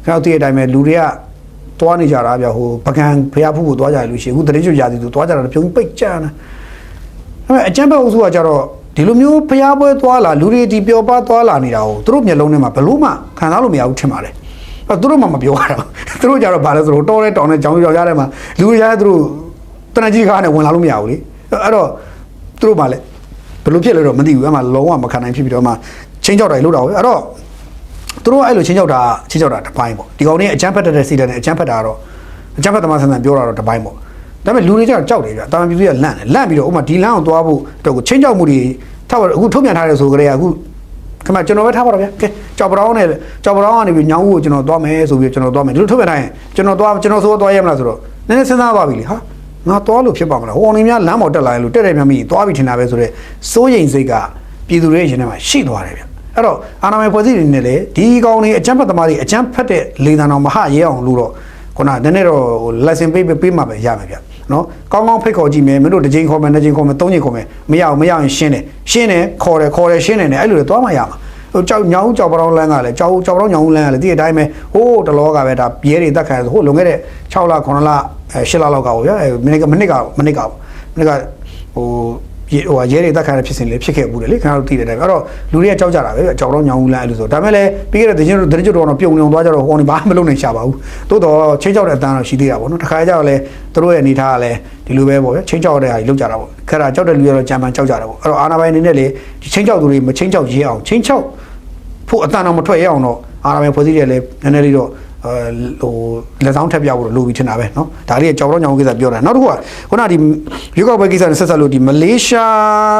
ကျွန်တော်သိတဲ့အတိုင်းပဲလူတွေကသွားနေကြတာဗျာဟိုပကံဖျားဖူးကိုသွားကြရလို့ရှိရင်အခုတရေကျွရာစီသူသွားကြတာပြုံးပိတ်ကြမ်းတယ်ဒါပေမဲ့အကျန်းဘက်အုပ်စုကကြတော့ ဒီလိုမျိုးဖျားပွဲသွားလာလူတွေဒီပျော်ပါသွားလာနေတာကိုသူတို့မျက်လုံးထဲမှာဘလို့မှခံစားလို့မရဘူးထင်ပါတယ်သူတို့မှမပြောရတော့သူတို့ကြတော့ဗာလဲဆိုတော့တောတဲ့တောင်နဲ့ကြောင်ကြောင်ရတဲ့မှာလူတွေရတယ်သူတို့တနကြီးကားနဲ့ဝင်လာလို့မရဘူးလေအဲ့တော့သူတို့ဗာလဲဘလို့ဖြစ်လဲတော့မသိဘူးအဲ့မှာလုံးဝမခံနိုင်ဖြစ်ပြီးတော့မှချင်းကြောက်တယ်လို့တော့အဲ့တော့သူတို့အဲ့လိုချင်းကြောက်တာတစ်ပိုင်းပေါ့ဒီကောင်လေးအချမ်းဖက်တဲ့စီတန်နဲ့အချမ်းဖက်တာတော့အချမ်းဖက်သမားဆန်ဆန်ပြောတာတော့တစ်ပိုင်းပေါ့ဒါပေမဲ့လူတွေကြောက်တယ်ဗျတာမန်ပြည်သူကလန့်ပြီးတော့ဥမာဒီလမ်းကိုသွားဖို့တော့ကိုချင်းကြောက်မှုတွေထားအခုထုတ်ပြန်ထားတယ်ဆိုကြတဲ့အခုခမကျွန်တော်ပဲထားပါတော့ဗျကဲကြောက်ပတောင်းကနေပြီးညောင်းဦးကိုကျွန်တော်သွားမယ်ဆိုပြီးကျွန်တော်သွားမယ်ဒီလိုထုတ်ပြန်ထားရင်ကျွန်တော်ဆိုသွားရမလားဆိုတော့နည်းနည်းစဉ်းစားသွားပြီလေဟာငါသွားလို့ဖြစ်ပါမလားဟိုအောင်နေများလမ်းပေါ်တက်လာလို့တက်တယ်များမိသွားပြီထင်တာပဲဆိုတော့စိုးရိမ်စိတ်ကပြည်သူတွေရဲ့ရင်ထဲမှာရှိသွားတယ်ဗျအဲ့တော့အာဏာပိုင်ဖွဲ့စည်းတွေနဲ့လေဒီကောင်တွေအကြမ်းဖက်သမားတွေအကြမ်းဖက်တဲ့လေသံတော်မဟာရဲအောင်လို့တော့ခုနနည်းနည်းတော့ lesson ပေးမှပဲရမယ်ဗျနော်ကောင်းကောင်းဖိတ်ခေါ်ကြည့်မယ်မင်းတို့တစ်ချိန်ခေါ်မယ်နှစ်ချိန်ခေါ်မယ်သုံးချိန်ခေါ်မယ်မရရင်ရှင်းတယ်ခေါ်တယ်ရှင်းတယ်နဲ့အဲ့လိုတွေသွားမှရမှာဟိုကြောက်ပတောင်းလမ်းကလည်းကြောက်ပတောင်းညောင်းလမ်းကလည်းဒီအတိုင်းပဲဟိုးတလောကပဲဒါပြဲတွေတက်ခံဆိုဟိုလွန်ခဲ့တဲ့6လ9လ8လလောက်ကပေါ့ဗျာမနေ့ကဟိုရဲတွေတက်ခံတဲ့ဖြစ်စဉ်လေးဖြစ်ခဲ့ဘူးလေခင်ဗျားတို့သိတဲ့အတိုင်းအဲ့တော့လူတွေကကြောက်ကြတာပဲကြောက်တော့ညောင်းလမ်းအဲ့လိုဆိုဒါပေမဲ့လည်းပြီးခဲ့တဲ့သတင်းကျွတ်တော်ပြုံသွားကြတော့ဟိုကနေဘာမှမလုပ်နိုင်ရှာပါဘူးတိုးတော့ချင်းကြောက်တဲ့အတန်းတော့ရှိသေးတာပေါ့နော်တခါကြတော့လေသူတို့ရဲ့အနေထားကလည်းဒီလိုပဲပေါ့ဗျာချင်းကြောက်တဲ့ဟာကြီးလောက်ကြတာပေါ့ခက်တာကြောက်တဲ့လူတွေတော့ဂျမ်ပန်ကြောက်ကြတာပေါ့အဲ့တော့အာနာပိုင်အနေနဲ့လေဒီချင်းကြောက်သူတွေမချင်းကြောက်ရဲအောင်ချင်းကြောက်ဖို့အတန်းတော့မထွက်ရအောင်တော့အာနာပိုင်ဖွဲ့စည်းတယ်လေနည်းနည်းလေးတော့ဟိုလက်ဆောင်ထပ်ပြဖို့လိုပြီးထင်တာပဲเนาะဒါလေးကြောက်တော့ညောင်းကိစ္စပြောတာနောက်တစ်ခုကခုနဒီရွေးကောက်ပွဲကိစ္စနဲ့ဆက်ဆက်လို့ဒီမလေးရှာ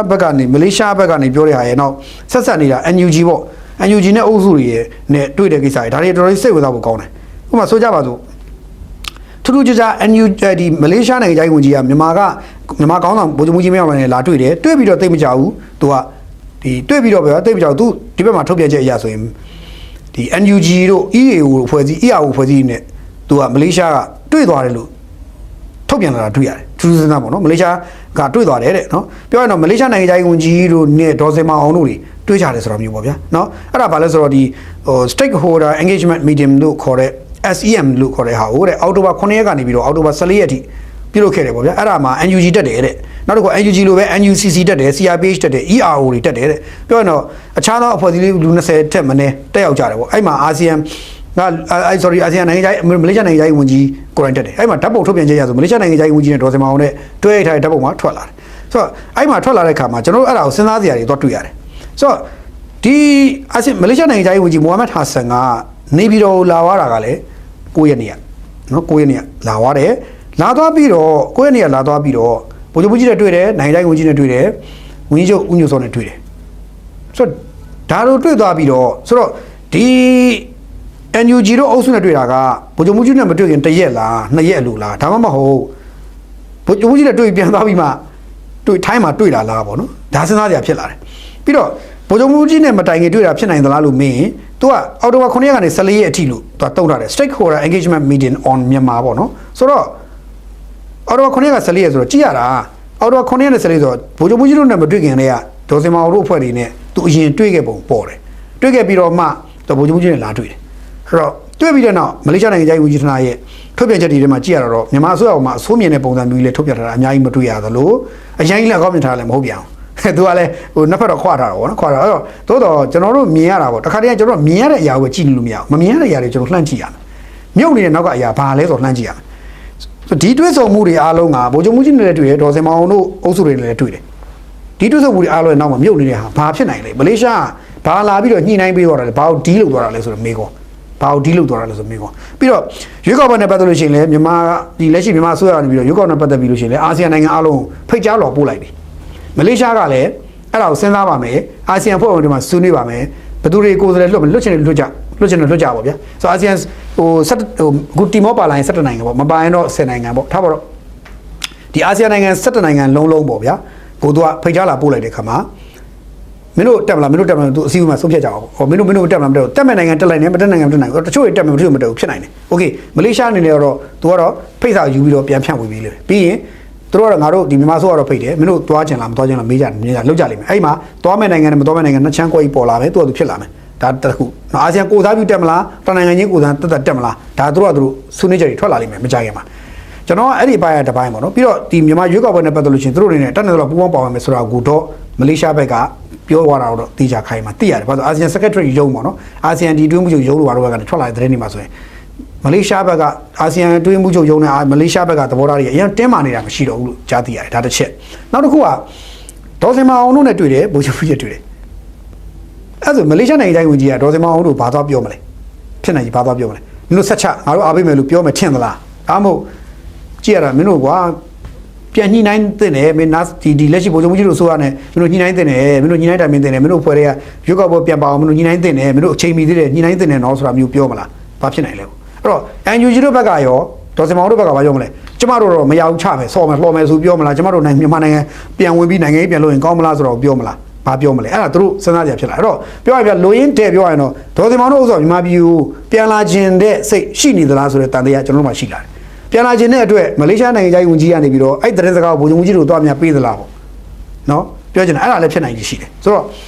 းဘက်ကနေပြောတဲ့ဟာရဲ့နောက်ဆက်ဆက်နေတာ NUG ပေါ့ NUG နဲ့အုပ်စုတွေရဲ့နဲ့တွေ့တဲ့ကိစ္စတွေဒါတွေတော်တော်စိတ်ဝင်စားဖို့ကောင်းတယ်ဥပမာဆိုကြပါစို့ထူးထူးခြား NUG ဒီမလေးရှားနိုင်ငံကြီးဝန်ကြီးကမြန်မာကောင်းဆောင်ဗိုလ်ချုပ်မှုကြီးမြောက်ပိုင်းနဲ့လာတွေ့တယ်တွေ့ပြီးတော့သိမကြဘူးသူကဒီတွေ့ပြီးတော့ပဲသိမကြဘူးသူဒီဘက်မှာထုတ်ပြန်ချက်အရာဆိုရင်ဒီ NUG တို့ EAO ဖွဲ့စည်း EAO ဖွဲ့စည်းနဲ့သူကမလေးရှားကတွေ့သွားတယ်လို့ထုတ်ပြန်လာတာတွေ့ရတယ်ထူးထူးဆန်းဆန်းပေါ့နော်မလေးရှားကတွေ့သွားတယ်တဲ့နော်ပြောရင်တော့မလေးရှားနိုင်ငံသားဝန်ကြီးတို့နဲ့ဒေါ်စင်မအောင်တို့တွေတွေ့ကြတယ်ဆိုတော့မျိုးပေါ့ဗျာနော်အဲ့ဒါဘာလဲဆိုတော့ဒီဟို stakeholder engagement meeting လို့ခေါ်တဲ့ SEM လို့ခေါ်တဲ့ဟာဟိုတဲ့အောက်တိုဘာ9ရက်ကနေပြီးတော့အောက်တိုဘာ14ရက်အထိပြုလုပ်ခဲ့တယ်ပေါ့ဗျာအဲ့ဒါမှာ NUG တက်တယ်တဲ့နောက်တစ်ခု NUG လိုပဲ NUCC တက်တယ် CRPH တက်တယ် ERO တွေတက်တယ်တဲ့ပြောရင်တော့အခြားသောအဖွဲ့အစည်းလူ20ထက်မနည်းတက်ရောက်ကြတယ်ပေါ့အဲ့မှာ ASEAN ကအာဆီယံနိုင်ငံကြီးမလေးရှားနိုင်ငံကြီးဝန်ကြီးကိုရိုင်းတက်တယ်အဲ့မှာဓာတ်ပုံထုတ်ပြန်ချက်ရဆိုမလေးရှားနိုင်ငံကြီးဝန်ကြီးနဲ့ဒေါ်စင်မအောင်နဲ့တွဲထားတဲ့ဓာတ်ပုံမှာထွက်လာတယ်ဆိုတော့အဲ့မှာထွက်လာတဲ့ခါမှာကျွန်တော်တို့အဲ့ဒါကိုစဉ်းစားစရာတွေတော့တွေ့ရတယ်ဆိုတော့ဒီမလေးရှားနိုင်ငံကြီးဝန်ကြီးမိုဟာမက်ဟာဆန်ကနေပြည်တော်လာသွားတာကလည်း9ရက်နေ့နော်9ရက်နေ့လာသွားတယ်လာသွားပြီးတော့9ရက်နေ့လာသွားပြီးတော့ဗိုလ်ချုပ်မှုကြီးနဲ့တွေ့တယ်နိုင်ငံကြီးဝန်ကြီးနဲ့တွေ့တယ်ဝန်ကြီးချုပ်ဦးညိုစောနဲ့တွေ့တယ်ဆိုတော့ဒါတို့တွေ့သွားပြီးတော့ဆိုတော့ဒီ NUG တို့အုပ်စုနဲ့တွေ့တာကဗိုလ်ချုပ်မှုကြီးနဲ့မတွေ့ခင်1ရက်လား2ရက်လို့လားဒါမှမဟုတ်ဗိုလ်ချုပ်မှုကြီးနဲ့တွေ့ပြန်သွားပြီးမှတွေ့ထိုင်းမှာတွေ့လာလားပေါ့နော်ဒါစဉ်းစားစရာဖြစ်လာတယ်ပြီးတော့ဗိုလ်ချုပ်မှုကြီးနဲ့မတိုင်ခင်တွေ့တာဖြစ်နိုင်သလားလို့မင်း तू ကအော်တိုဘာ9ရက်ကနေ14ရက်အထိလို့ तू တုံးထားတယ် stakeholder engagement meeting on Myanmar ပေါ့နော်ဆိုတော့အော်တိုဘာ9ရက်က14ရက်ဆိုတော့ကြည့်ရတာအော်တိုဘာ9ရက်နဲ့14ဆိုတော့ဗိုလ်ချုပ်မှုကြီးတို့နဲ့မတွေ့ခင်တည်းကဒေါ်စင်မအောင်တို့အဖွဲ့တွေနဲ့ तू အရင်တွေ့ခဲ့ပုံပေါ်တယ်တွေ့ခဲ့ပြီးတော့မှ तू ဗိုလ်ချုပ်မှုကြီးနဲ့လာတွေ့တယ်အဲ့တော့တွေ့ပြီးတဲ့နောက်မလေးရှားနိုင်ငံကြီးဝန်ကြီးဌာနရဲ့ထုတ်ပြန်ချက်တွေထဲမှာကြည့်ရတော့မြန်မာအစိုးရကမှအဆိုးမြင်တဲ့ပုံစံမျိုးလေးထုတ်ပြန်ထားတာအများကြီးမတွေ့ရသလိုအရင်ကြီးလည်းအကောင့်မြင်ထားလည်းမဟုတ်ပြန်အောင်သူကလည်းဟိုနှစ်ဖက်တော့ခွာထားတာပေါ့နော်ခွာထားအဲ့တော့သို့တော့ကျွန်တော်တို့မြင်ရတာပေါ့တခါတည်းကကျွန်တော်တို့မြင်ရတဲ့အရာကိုကြည့်လို့မရဘူးမမြင်ရတဲ့အရာတွေကျွန်တော်လှမ်းကြည့်ရမယ်မြုပ်နေတဲ့နောက်ကအရာဘာလဲဆိုတော့လှမ်းကြည့်ရမယ်ဒီတွဲဆုံမှုတွေအားလုံးကဗိုလ်ချုပ်မှုကြီးနဲ့လည်းတွေ့တယ်ဒေါ်စင်မအောင်တို့အုပ်စုတွေနဲ့လည်းတွေ့တယ်ဒီတွဲဆုံမှုတွေအားလုံးရဲ့နောက်မှာမြုပ်နေတဲ့ဟာဘာဖြစ်နိုင်လဲမလေးရှားဘာလာပြီးတော့ညှိနှိုင်းပေးတော့တယ်ဘာကိုဒီးလုပ်သွားတာလဲဆိုတော့မေးကောဘာကိုဒီးလုပ်သွားတာလဲဆိုမေးကောပြီးတော့ရွေးကောက်ပွဲနဲ့ပတ်သက်လို့ရှိရင်လည်းမြန်မာဒီလက်ရှိမြန်မာအစိုးရကနေပြီးတော့ရွေးကောက်နဲ့ပတ်သက်ပြီးလို့ရှိရင်လည်းအာဆီယံနိုင်ငံအားလုံးဖိတ်ကြားတော်ပို့လိုက်ပြီမလေးရှားကလည်းအဲ့ဒါကိုစဉ်းစားပါမယ်အာဆီယံဖွဲ့ဝင်တွေမှာဆွေးနွေးပါမယ်ဘယ်သူတွေကိုယ်စားလှယ်လွတ်ချင်တယ်လွတ်ကြပါဗျာဆိုအာဆီယံဟိုအခုတီမောပါလာရင်17နိုင်ငံပေါ့မပါရင်တော့10နိုင်ငံပေါ့ထားပါတော့ဒီအာဆီယံနိုင်ငံ17နိုင်ငံလုံးပေါ့ဗျာကိုသူကဖိတ်ကြားလာပို့လိုက်တဲ့ခါမှာမင်းတို့တက်မလားသူအစည်းအဝေးမှာဆုံးဖြတ်ကြအောင်ဟောမင်းတို့တက်မလားမတက်ဘူးတက်မဲ့နိုင်ငံတက်လိုက်နေမတက်နိုင်ငံမတက်နိုင်ဘူးတချို့တွေတက်မယ်တချို့မတက်ဘူးဖြစ်နိုင်တယ်โอเคမလေးရှားအနေနဲ့တော့သူကတော့ဖိတ်စာယူပြီးတော့ပြန်ဖြန့်ဝေပြီးလေပြီးရင်သူတို့ကတော့ငါတို့ဒီမြန်မာဆိုကတော့ဖိတ်တယ်မင်းတို့သွားချင်လားမသွားချင်လားမေးကြလောက်ကြလိမ့်မယ်အဲ့မှာသွားမဲ့နိုင်ငံနဲ့မသွားမဲ့နိုင်ငံနှစ်ချမ်းကွဲကြီးပေါ်လာမယ်သူကသူဖြစ်လာမယ်ဒါတခုအာဆီယံကိုစားပြုတက်မလားတနိုင်ငံချင်းကိုစားတက်မလားဒါသူတို့ဆွေးနွေးကြတွေထွက်လာလိမ့်မယ်မကြခင်မှာကျွန်တော်အဲ့ဒီဘိုင်းကတစ်ပိုင်းပေါ့နော်ပြီးတော့ဒီမြန်မာရွေးကောက်ပွဲနဲ့ပတ်သက်လို့ရှိရင်သူတို့အနေနဲ့တက်နေတော့ပူးပေါင်းပါဝင်မယ်ဆိုတာကိုတော့ မလေးရှားဘက်ကပြောသွားတာတော့တေချာခိုင်းမှာသိရတယ်ဘာလို့အာဆီယံ secretary ရုံးပေါ့နော်အာဆီယံဒီတွင်းမှုချုပ်ရုံးလို့ဘာလို့ကနေထွက်လာတဲ့သတင်းတွေမှာဆိုရင်မလေးရှားဘက်ကအာဆီယံတွင်းမှုချုပ်ရုံးနဲ့မလေးရှားဘက်ကသဘောထားတွေအရင်တင်းမာနေတာမရှိတော့ဘူးလို့ကြားသိရတယ်ဒါတစ်ချက်နောက်တစ်ခုကဒေါ်စင်မအောင်တို့နဲ့တွေ့တယ်ဗိုလ်ချုပ်ကြီးတွေ့တယ်အဲ့ဆိုမလေးရှားနိုင်ငံတိုင်းဝန်ကြီးကဒေါ်စင်မအောင်တို့ဘာသွားပြောမလဲဖြစ်နိုင်ကြီးဘာသွားပြောမလဲမင်းတို့ဆက်ချငါတို့အားပေးမယ်လို့ပြောမယ်ထင်သလားဒါမှမဟုတ်ကြည့်ရတာမင်းတို့ကွာပြန်ညှိနှိုင်းတဲ့နယ်မင်းနာဒီလက်ရှိဗိုလ်ချုပ်ကြီးတို့ဆိုရနဲ့မင်းတို့ညှိနှိုင်းတဲ့နယ်မင်းတို့ညှိနှိုင်းတိုင်ပင်တဲ့နယ်မင်းတို့ဖွဲ့တွေကရွက်ကောက်ပွဲပြန်ပါအောင်မင်းတို့ညှိနှိုင်းတဲ့နယ်မင်းတို့အချိန်မီသေးတယ်ညှိနှိုင်းတဲ့နယ်တော့ဆိုတာမျိုးပြောမလားဘာဖြစ်နိုင်လဲအဲ့တော့ NUG တို့ဘက်ကရောဒေါ်စင်မောင်တို့ဘက်ကဘာပြောမလဲကျမတို့တော့မရအောင်ချမယ်ဆော့မယ်လှော်မယ်ဆိုပြောမလားကျမတို့မြန်မာနိုင်ငံပြန်ဝင်ပြီးနိုင်ငံရေးပြန်လို့ရင်ကောင်းမလားဆိုတော့ပြောမလားဘာပြောမလဲအဲ့ဒါသူတို့စဉ်းစားကြဖြစ်လာအဲ့တော့ပြောရပြလိုရင်းတဲ့ပြောရရင်တော့ဒေါ်စင်မောင်တို့ဥစ္စာမြန်မာပြည်ကိုပြန်လာခြင်းတဲ့စိတ်ရှိနေသလားဆိုတဲ့တန်တရားကျွန်တော်တို့မှရှိလာတယ်ပြန်လာခြင်းတဲ့အတွက်မလေးရှားနိုင်ငံသားဝန်ကြီးကနေပြီးတော့အဲ့တဲ့စကားကိုဗိုလ်ချုပ်ကြီးတို့တော့အများပေးသလားပေါ့နော်ပြောချင်တာအဲ့ဒါလည်းဖြစ်နိုင်ရှိတယ်ဆိုတော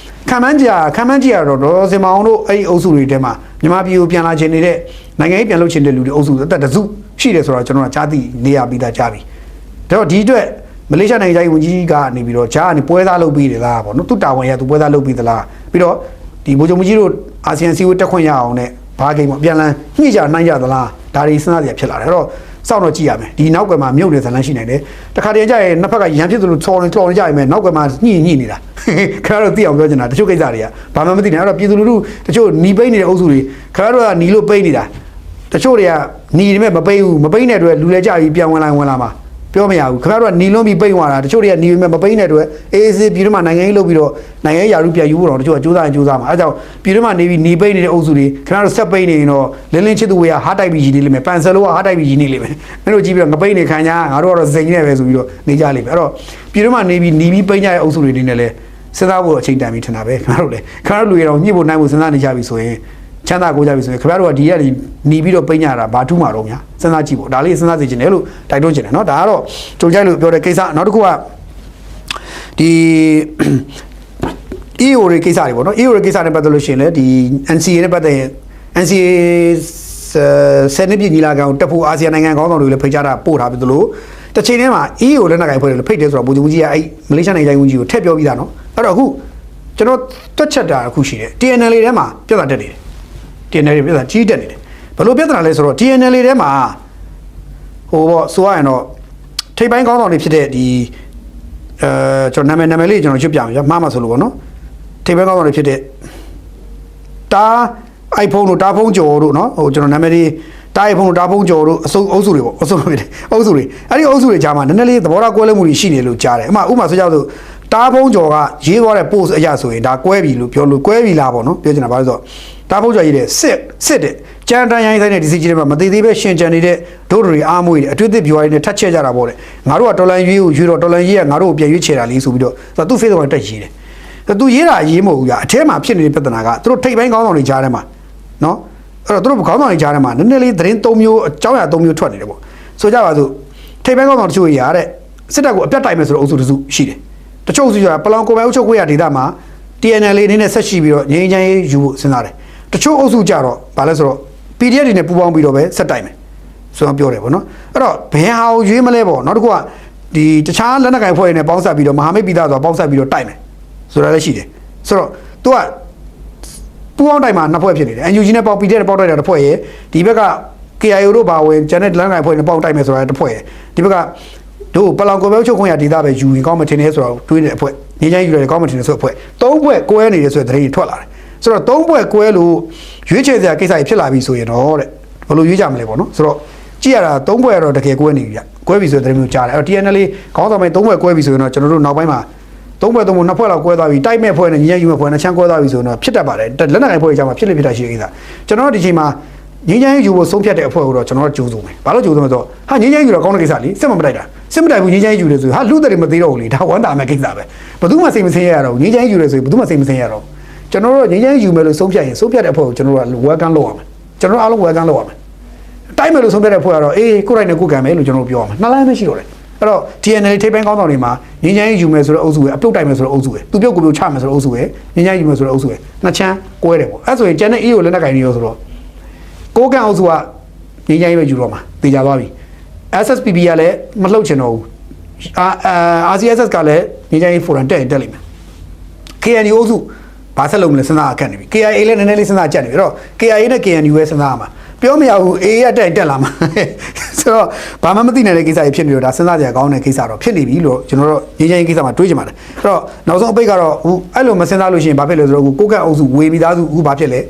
့ခံမှန်းကြရတော့ဒေါ်စင်မောင်တို့အဲ့ဒီအုပ်စုတွေထဲမှာမြန်မာပြည်ကိုပြန်လာခြင်းနေတဲ့နိုင်ငံရေးပြန်လုပ်ခြင်းတဲ့လူတွေအုပ်စုအသက်တစုရှိတယ်ဆိုတော့ကျွန်တော်ကကြားသိနေရပြီးသားကြားပြီဒါတော့ဒီအတွက်မလေးရှားနိုင်ငံသားဝန်ကြီးကနေပြီးတော့ဂျာကနေပွဲသားလုပ်ပြီးတယ်လားပေါ့နော်သူတာဝန်ရသူပွဲသားလုပ်ပြီးသလားပြီးတော့ဒီဗိုလ်ချုပ်ကြီးတို့အာဆီယံစီဝေးတက်ခွင့်ရအောင်နဲ့ဘာကိန်းပေါ့ပြန်လည်ညှိကြနှိုင်းကြသလားဒါတွေစဉ်းစားရဖြစ်လာတယ်အဲ့တော့စောင့်တော့ကြည့်ရမယ်ဒီနောက်ကွယ်မှာမြုပ်နေဇလန်းရှိနိုင်တယ်တခါတည်းကျရင်နှစ်ဖက်ကရန်ဖြစ်သလိုချော်နေကြရမယ်နောက်ကွယ်မှာညှိနေတာခင်ဗျားတို့သိအောင်ပြောချင်တာတချို့ကိစ္စတွေကဘာမှမသိနိုင်အဲ့တော့ပြည်သူလူထုတချို့หนีပိတ်နေတဲ့အုပ်စုတွေခင်ဗျားတို့ကหนีလို့ပိတ်နေတာတချို့တွေကหนีနေမဲ့မပိတ်ဘူးမပိတ်တဲ့အတွက်လူလဲကြပြီးပြန်ဝင်လာမှာပြောမရဘူးခင်ဗျားတို့ကหนีလွန်ပြီးပိတ်သွားတာတချို့တွေကหนีမဲ့မပိတ်တဲ့အတွက်အေးအေးဆေးပြည်တွင်းမှာနိုင်ငံရေးလုပ်ပြီးတော့နိုင်ငံရေးယာရုပြန်ယူဖို့တော့တချို့ကစူးစမ်းမှာအဲဒါကြောင့်ပြည်တွင်းမှာနေပြီးหนีပိတ်နေတဲ့အုပ်စုတွေခင်ဗျားတို့ဆက်ပိတ်နေရင်တော့လင်းချစ်သူဝေးကဟားတိုက်ပြီးရည်နေလိမ့်မယ်ပန်ဆယ်လိုကဟားတိုက်ပြီးရည်နေလိမ့်မယ်မင်းတို့ကြည့်ပြီးတော့ငပိတ်နေခံကြငါတို့ကတော့စိန်နေပဲဆိုပြီးတော့နေကြလိမ့်မယ်အဲ့တော့ပြည်တွင်းမှာနေပြီးပိတ်ကြတဲ့အုပ်စုတွေနေနဲ့လဲစဉ်းစားဖို့အချိန်တန်ပြီးထင်တာပဲခင်ဗျားတို့လေခင်ဗျားတို့လူရတော့ညှိဖို့နိုင်ဖို့စဉ်းစားနေကြပြီဆိုရင်ချမ်းသာကိုကြပြီဆိုရင်ခင်ဗျားတို့ကဒီရက်หนีပြီးတော့ပိတ်ညတာဘာထူးမှာတော့များစဉ်းစားကြည့်ဖို့ဒါလေးစဉ်းစားသိချင်တယ်လို့တိုက်တွန်းချင်တယ်เนาะဒါကတော့ကြုံကြိုက်လို့ပြောတဲ့ကိစ္စနောက်တစ်ခုကဒီ EO တွေကိစ္စတွေပေါ့နော် EO တွေကိစ္စနဲ့ပတ်သက်လို့ရှိရင်လည်းဒီ NCA နဲ့ပတ်သက်ရင် NCA ဆယ်နှစ်ပြည့်ညီလာခံတက်ဖို့အာဆီယံနိုင်ငံခေါင်းဆောင်တွေလည်းဖိတ်ကြားတာပို့ထားပြီးသလိုတစ်ချိန်တည်းမှာ EO လက်နက်ကိုင်ဖွဲ့တွေလည်းဖိတ်တယ်ဆိုတော့ဗိုလ်ချုပ်ကြီးကအဲ့မလေးရှားနိုင်ငံဝန်ကြီးကိုထည့်ပြောပြီးသားနော်အဲ့တော့အခုကျွန်တော်တွက်ချက်တာအခုရှိတယ် TNL ထဲမှာပြဿနာတက်နေတယ် TNL ပြဿနာကြီးတက်နေတယ်ဘယ်လိုပြဿနာလဲဆိုတော့ TNL ထဲမှာဟိုပေါ့ဆိုရရင်တော့ထိပ်ပိုင်းခေါင်းဆောင်တွေဖြစ်တဲ့ဒီကျွန်တော်နာမည်လေးကျွန်တော်ရွတ်ပြမယ်မှားမှာဆိုလို့ပေါ့နော်ထိပ်ပိုင်းကောင်းဆောင်တွေဖြစ်တဲ့တာ iPhone တို့တာဖုန်းကျော်တို့เนาะဟိုကျွန်တော်နာမည်လေးတာ iPhone တို့တာဖုန်းကျော်တို့အုပ်စုတွေပေါ့အုပ်စုတွေအဲ့ဒီအုပ်စုတွေကြားမှာနည်းနည်းလေးသဘောထားကွဲလွဲမှုတွေရှိနေလို့ကြားတယ်ဥပမာဆိုကြလို့တာဖုန်းကျော်ကရေးသွားတဲ့ post အရာဆိုရင်ဒါကွဲပြီလို့ပြောလို့ကွဲပြီလားပေါ့နော်ပြောချင်တာဘာလို့ဆိုတော့တာဖုန်းကျော်ရေးတဲ့စစ်တဲ့ကြမ်းတမ်းရိုင်းဆိုင်တဲ့ဒီစီကြီးတွေမှာမသေးသေးပဲရှင်ကြံနေတဲ့ဒုဒရီအားမွေးတယ်အတွေ့အသစ် viewer တွေနဲ့ထပ်ချက်ကြတာပေါ့လေငါတို့ကတော်လန်ရွေးကိုရွေးတော့တော်လန်ရေးကငါတို့ကိုပြန်ရွေးချယ်တာလေးဆိုပြီးတော့သူ Facebook မှာတက်ရေးတယ်သူရေးတာရေးမဟုတ်ဘူးကြာအထဲမှာဖြစ်နေတဲ့ပြဿနာကသူတို့ထိပ်ပိုင်းခေါင်းဆောင်တွေကြားထဲမှာနော်အဲ့တော့သူတို့ခေါင်းဆောင်တွေကြားထဲမှာနည်းနည်းလေးသတင်း၃မျိုးအကြောင်းအရာ၃မျိုးထွက်နေတယ်ပေါ့ဆိုကြပါစို့ထိပ်ပိုင်းခေါင်းဆောင်တချို့ရတဲ့စစ်တပ်ကိုအပြတ်တိုက်မယ်ဆိုတော့အုပ်စုတစုရှိတယ်တချို့အုပ်စုကပလောင်ကိုယ်ပိုင်အုပ်ချုပ်ခွင့်ရဒေသမှာ TNL အနေနဲ့ဆက်ရှိပြီးတော့ငြိမ်းချမ်းရေးယူဖို့စဉ်းစားတယ်တချို့အုပ်စုကြတော့ဘာလဲဆိုတော့ PDF တွေနဲ့ပူးပေါင်းပြီးတော့ပဲဆက်တိုက်မယ်ဆိုတော့ပြောတယ်ပေါ့နော်အဲ့တော့ဘယ်ဟာကိုရွေးမလဲပေါ့နောက်တစ်ခုကဒီတခြားလက်နက်ကိုင်ဖွဲ့တွေနဲ့ပေါင်းစပ်ပြီးတော့မဟာမိတ်ပြည်သားဆိုတာပေါင်းစပ်ပြီးတော့တိုက်မယ်ဆိုတာလည်းရှိတယ်ဆိုတော့ तू ကပူအောင်တိုင်မှာနှစ်ဖွဲ့ဖြစ်နေတယ် NUG နဲ့ပေါင်း PDF နဲ့ပေါင်းတိုက်တာတစ်ဖွဲ့ရယ်ဒီဘက်က KIO တို့ဘာဝင်ဂျန်နဲ့လန်ကိုင်ဖွဲ့နဲ့ပေါင်းတိုက်မယ်ဆိုတာတစ်ဖွဲ့ရယ်ဒီဘက်ကတို့ပလောင်ကိုယ်ပဲချုပ်ခွင့်ရဒေသပဲယူရင်ကောင်းမှထင်နေဆိုတော့တွေးနေအဖွဲ့ငင်းချမ်းယူတယ်ကောင်းမှထင်နေဆိုအဖွဲ့သုံးဖွဲ့ကွဲနေတယ်ဆိုတဲ့သတင်းတွေထွက်လာတယ်ဆိုတော့သုံးဖွဲ့ကွဲလို့ရွေးချယ်စရာကိစ္စကြီးဖြစ်လာပြီဆိုရင်တော့တဲ့ဘယ်လိုရွေးကြမလဲပေါ့နော်ဆိုတော့ကြည့်ရတာသုံးဖွဲ့ကတော့တကယ်ကွဲနေပြီကွဲပြီဆိုတဲ့သတင်းမျိုးကြားတယ်အဲ့တော့ TNL ခေါင်းဆောင်ပိုင်းသုံးဖွဲ့ကွဲပြီဆိုရင်တော့ကျွန်တော်တို့နောက်ပိုင်းမှာသုံးဖွဲ့နှစ်ဖွဲ့လောက်ကွဲသွားပြီတိုက်မဲ့ဖွဲ့နဲ့ညီရယူမဲ့ဖွဲ့နဲ့ချမ်းကွဲသွားပြီဆိုတော့ဖြစ်တတ်ပါတယ်လက်နက်ကိုင်ဖွဲ့ကြားမှာဖြစ်လေဖြစ်တာရှိကိစ္စကျွန်တော်တို့ဒီချိန်မှာငင်းချမ်းယူဖို့ဆုံးဖြတ်တဲ့အဖွဲ့ကိုတော့ကျွန်တော်တို့ကြိုးစုံမယ်ဘာလို့ကြိုးစုံလဲဆိုတော့ဟာငင်းချမ်းယူတော့ကောင်းတဲ့ကိစ္စလေစစ်မတိုက်တာစစ်မတိုက်ဘူးငင်းချမ်းယူတယ်ဆိုဟာလူတွေမသေးတော့ဘူးလေဒါဝမ်းတာမဲ့ကိစ္စပဲဘယ်သူမှစိတ်မဆင်းရတော့ငင်းချမ်းယူတယ်ဆိုရင်ဘယ်သူမှစိတ်မဆင်းရတော့ကျွန်တော်တို့ငင်းချမ်းယူမယ်လို့ဆုံးဖြတ်ရင်ဆုံးဖြတ်တဲ့အဖွဲ့ကိုကျွန်တော်တို့က welcome လုပ်ရမယ်ကျွန်တော်တို့အားလုံး welcome လုပ်ရမယ်တိုက်မယ်လို့ဆုံးဖြတ်တဲ့အဖွဲ့ကတော့အေးကိုယ်တိုင်နဲ့ကိုယ်ကံမယ်လို့ကျွန်တော်တို့ပြောရမယ်နှစ်လမ်းပဲရှိတော့တယ်အဲ့တော့ TNL ထိပ်ပိုင်းကောင်းဆောင်တွေမှာငင်းချမ်းယူမယ်ဆိုတော့အုပ်စုပဲအပြုတ်တိုက်မယ်ဆိုတော့အုပ်စုပဲသူပြုတ်ကိုပြုတ်ချမယ်ဆိုတော့အုပ်စုပဲငင်းချမ်းယူမယ်ဆိုတော့အုပ်စုပဲနှစ်ချမ်းကွဲတယ်ပေါ့အဲ့ဆိုရင်ကျန်တဲ့ EU လက်နက်ကင်တွေရောဆိုတော့ကိုကံအုပ်စုကငင်းချမ်းရေးပဲယူတော့မှာတေချာသွားပြီ SSPP ကလည်းမလှုပ်ချင်တော့ဘူးRCSS ကလည်းငင်းချမ်းရေးဖိုရမ်တက်ရင်တက်လိမ့်မယ် KNU အုပ်စုဘာဆက်လုပ်မလဲစဉ်းစားအခက်နေပြီ KIA လည်းနည်းနည်းလေးစဉ်းစားကြက်နေပြီအဲ့တော့ KIA နဲ့ KNU ပဲစဉ်းစားရမှာပြောမရဘူး AA ရတက်လာမှာဆိုတော့ဘာမှမသိနိုင်တဲ့ကိစ္စကြီးဖြစ်နေတော့ဒါစဉ်းစားကြရကောင်းတဲ့ကိစ္စတော့ဖြစ်နေပြီလို့ကျွန်တော်တို့ငြိမ်းချမ်းရေးကိစ္စမှာတွေးကြပါတယ်အဲ့တော့နောက်ဆုံးအပိတ်ကတော့ဟိုအဲ့လိုမစဉ်းစားလို့ရှိရင်ဘာဖြစ်လဲဆိုတော့ကိုကန့်အုပ်စုဝေမိသားစုအခုဘာဖြစ်လဲ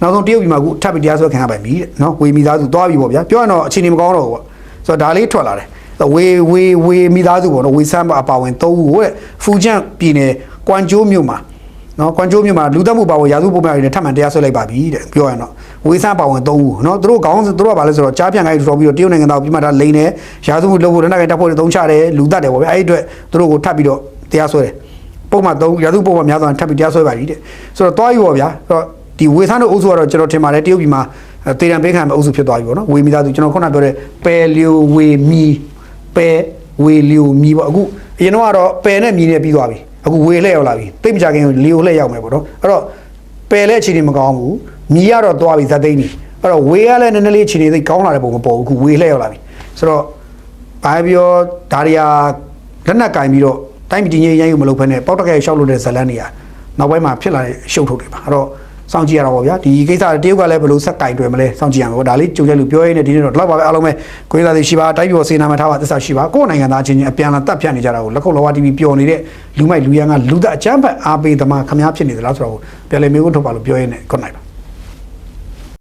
နောက်ဆုံးတရုတ်ပြည်မှာအခုထပ်ပြီးတရားစွဲခံရပါပြီနော်ဝေမိသားစုသွားပြီပေါ့ဗျာပြောရတော့အခြေအနေမကောင်းတော့ဘူးပေါ့ဆိုတော့ဒါလေးထွက်လာတယ်ဝေမိသားစုပေါ့နော်ဝေဆန်းအပါဝင်၃ဦးတဲ့ဖူကျန့်ပြည်နယ်ကွမ်ကျိုးမြို့မှာနော်ကွမ်ကျိုးမြို့မှာလူသက်မှုပါဝင်ရာစုပုံမှန်တွေနဲ့ထပ်မံတရားစွဲလိုက်ပါပြီတဲ့ပြောရရင်တော့ဝေဆန်းပါဝင်၃ဦးနော်သူတို့ခေါင်းသူတို့ကဘာလဲဆိုတော့ကြားပြန်ခိုင်းတော်ပြီးတော့တရုတ်နိုင်ငံသားကိုပြမှတ်ထားလိန်တယ်ရာစုမှုလုပ်ဖို့လက်နက်ကိုင်တပ်ဖွဲ့တွေသုံးချတယ်လူသက်တယ်ပေါ့ဗျအဲ့ဒီအတွက်သူတို့ကိုထပ်ပြီးတော့တရားစွဲတယ်ပုံမှန်၃ရာစုပုံမှန်များစွာထပ်ပြီးတရားစွဲပါပြီတဲ့ဆိုတော့တွားယူပေါ့ဗျာအဲ့တော့ဒီဝေဆန်းတို့အုပ်စုကတော့ကျွန်တော်ထင်ပါတယ်တရုတ်ပြည်မှာတေတံပေးခံမဲ့အုပ်စုဖြစ်သွားပြီပေါ့နော်ဝေမိသားစုကျွန်တော်ခုနပြောတဲ့ပယ်လျိုဝေမီပယ်ဝေလျိုမီပေါ့အခုအရင်တော့ပယ်နဲ့မီနဲ့ပြီးသွားပြီအခုဝေလှည့်ရောက်လာပြီတိတ်မကြခင်လျိုလှည့်ရောက်မယ်ပေါ့နော်အဲ့တော့ပယ်လက်အခြေအနေမကောင်းဘူးမီကတော့သွားပြီဇက်သိန်းပြီအဲ့တော့ဝေကလည်းနည်းနည်းလေးအခြေအနေသိကောင်းလာတဲ့ပုံမပေါ်ဘူးအခုဝေလှည့်ရောက်လာပြီဆိုတော့ဘာပြောဒါရီယာလက်နက်ကင်ပြီးတော့တိုင်းပြည်တည်ငြိမ်ရေးမလုပ်ဖ ೇನೆ ပေါက်တက်ကဲရှောက်လို့တဲ့ဇလန်းတွေကနောက်ပိုင်းမှာဖြစ်လာတဲ့ရှုပ်ထုတ်တွေပါအဲ့တော့စောင့်ကြည့်ရတော့ဗျာဒီကိစ္စတရုတ်ကလည်းဘယ်လိုဆက်ကင်တွယ်မလဲစောင့်ကြည့်ရမှာပေါ့ဒါလေးကြုံချက်လို့ပြောရင်းနဲ့ဒီနေ့တော့ဒီလောက်ပါပဲအားလုံးပဲကိုယ်သားတွေရှိပါတိုက်ပြောစေနာမှာထားပါသစ္စာရှိပါကိုယ်နိုင်ငံသားချင်းချင်းအပြန်လာတက်ဖြတ်နေကြတာကိုလက်ခုပ်လောဝ TV ပျော်နေတဲ့လူမိုက်လူရန်ကလူသားအကြမ်းဖက်အားပေးသမားခမားဖြစ်နေသလားဆိုတော့ပြန်လည်မျိုးထုတ်ပါလို့ပြောရင်းနဲ့ခုနိုင်ပါ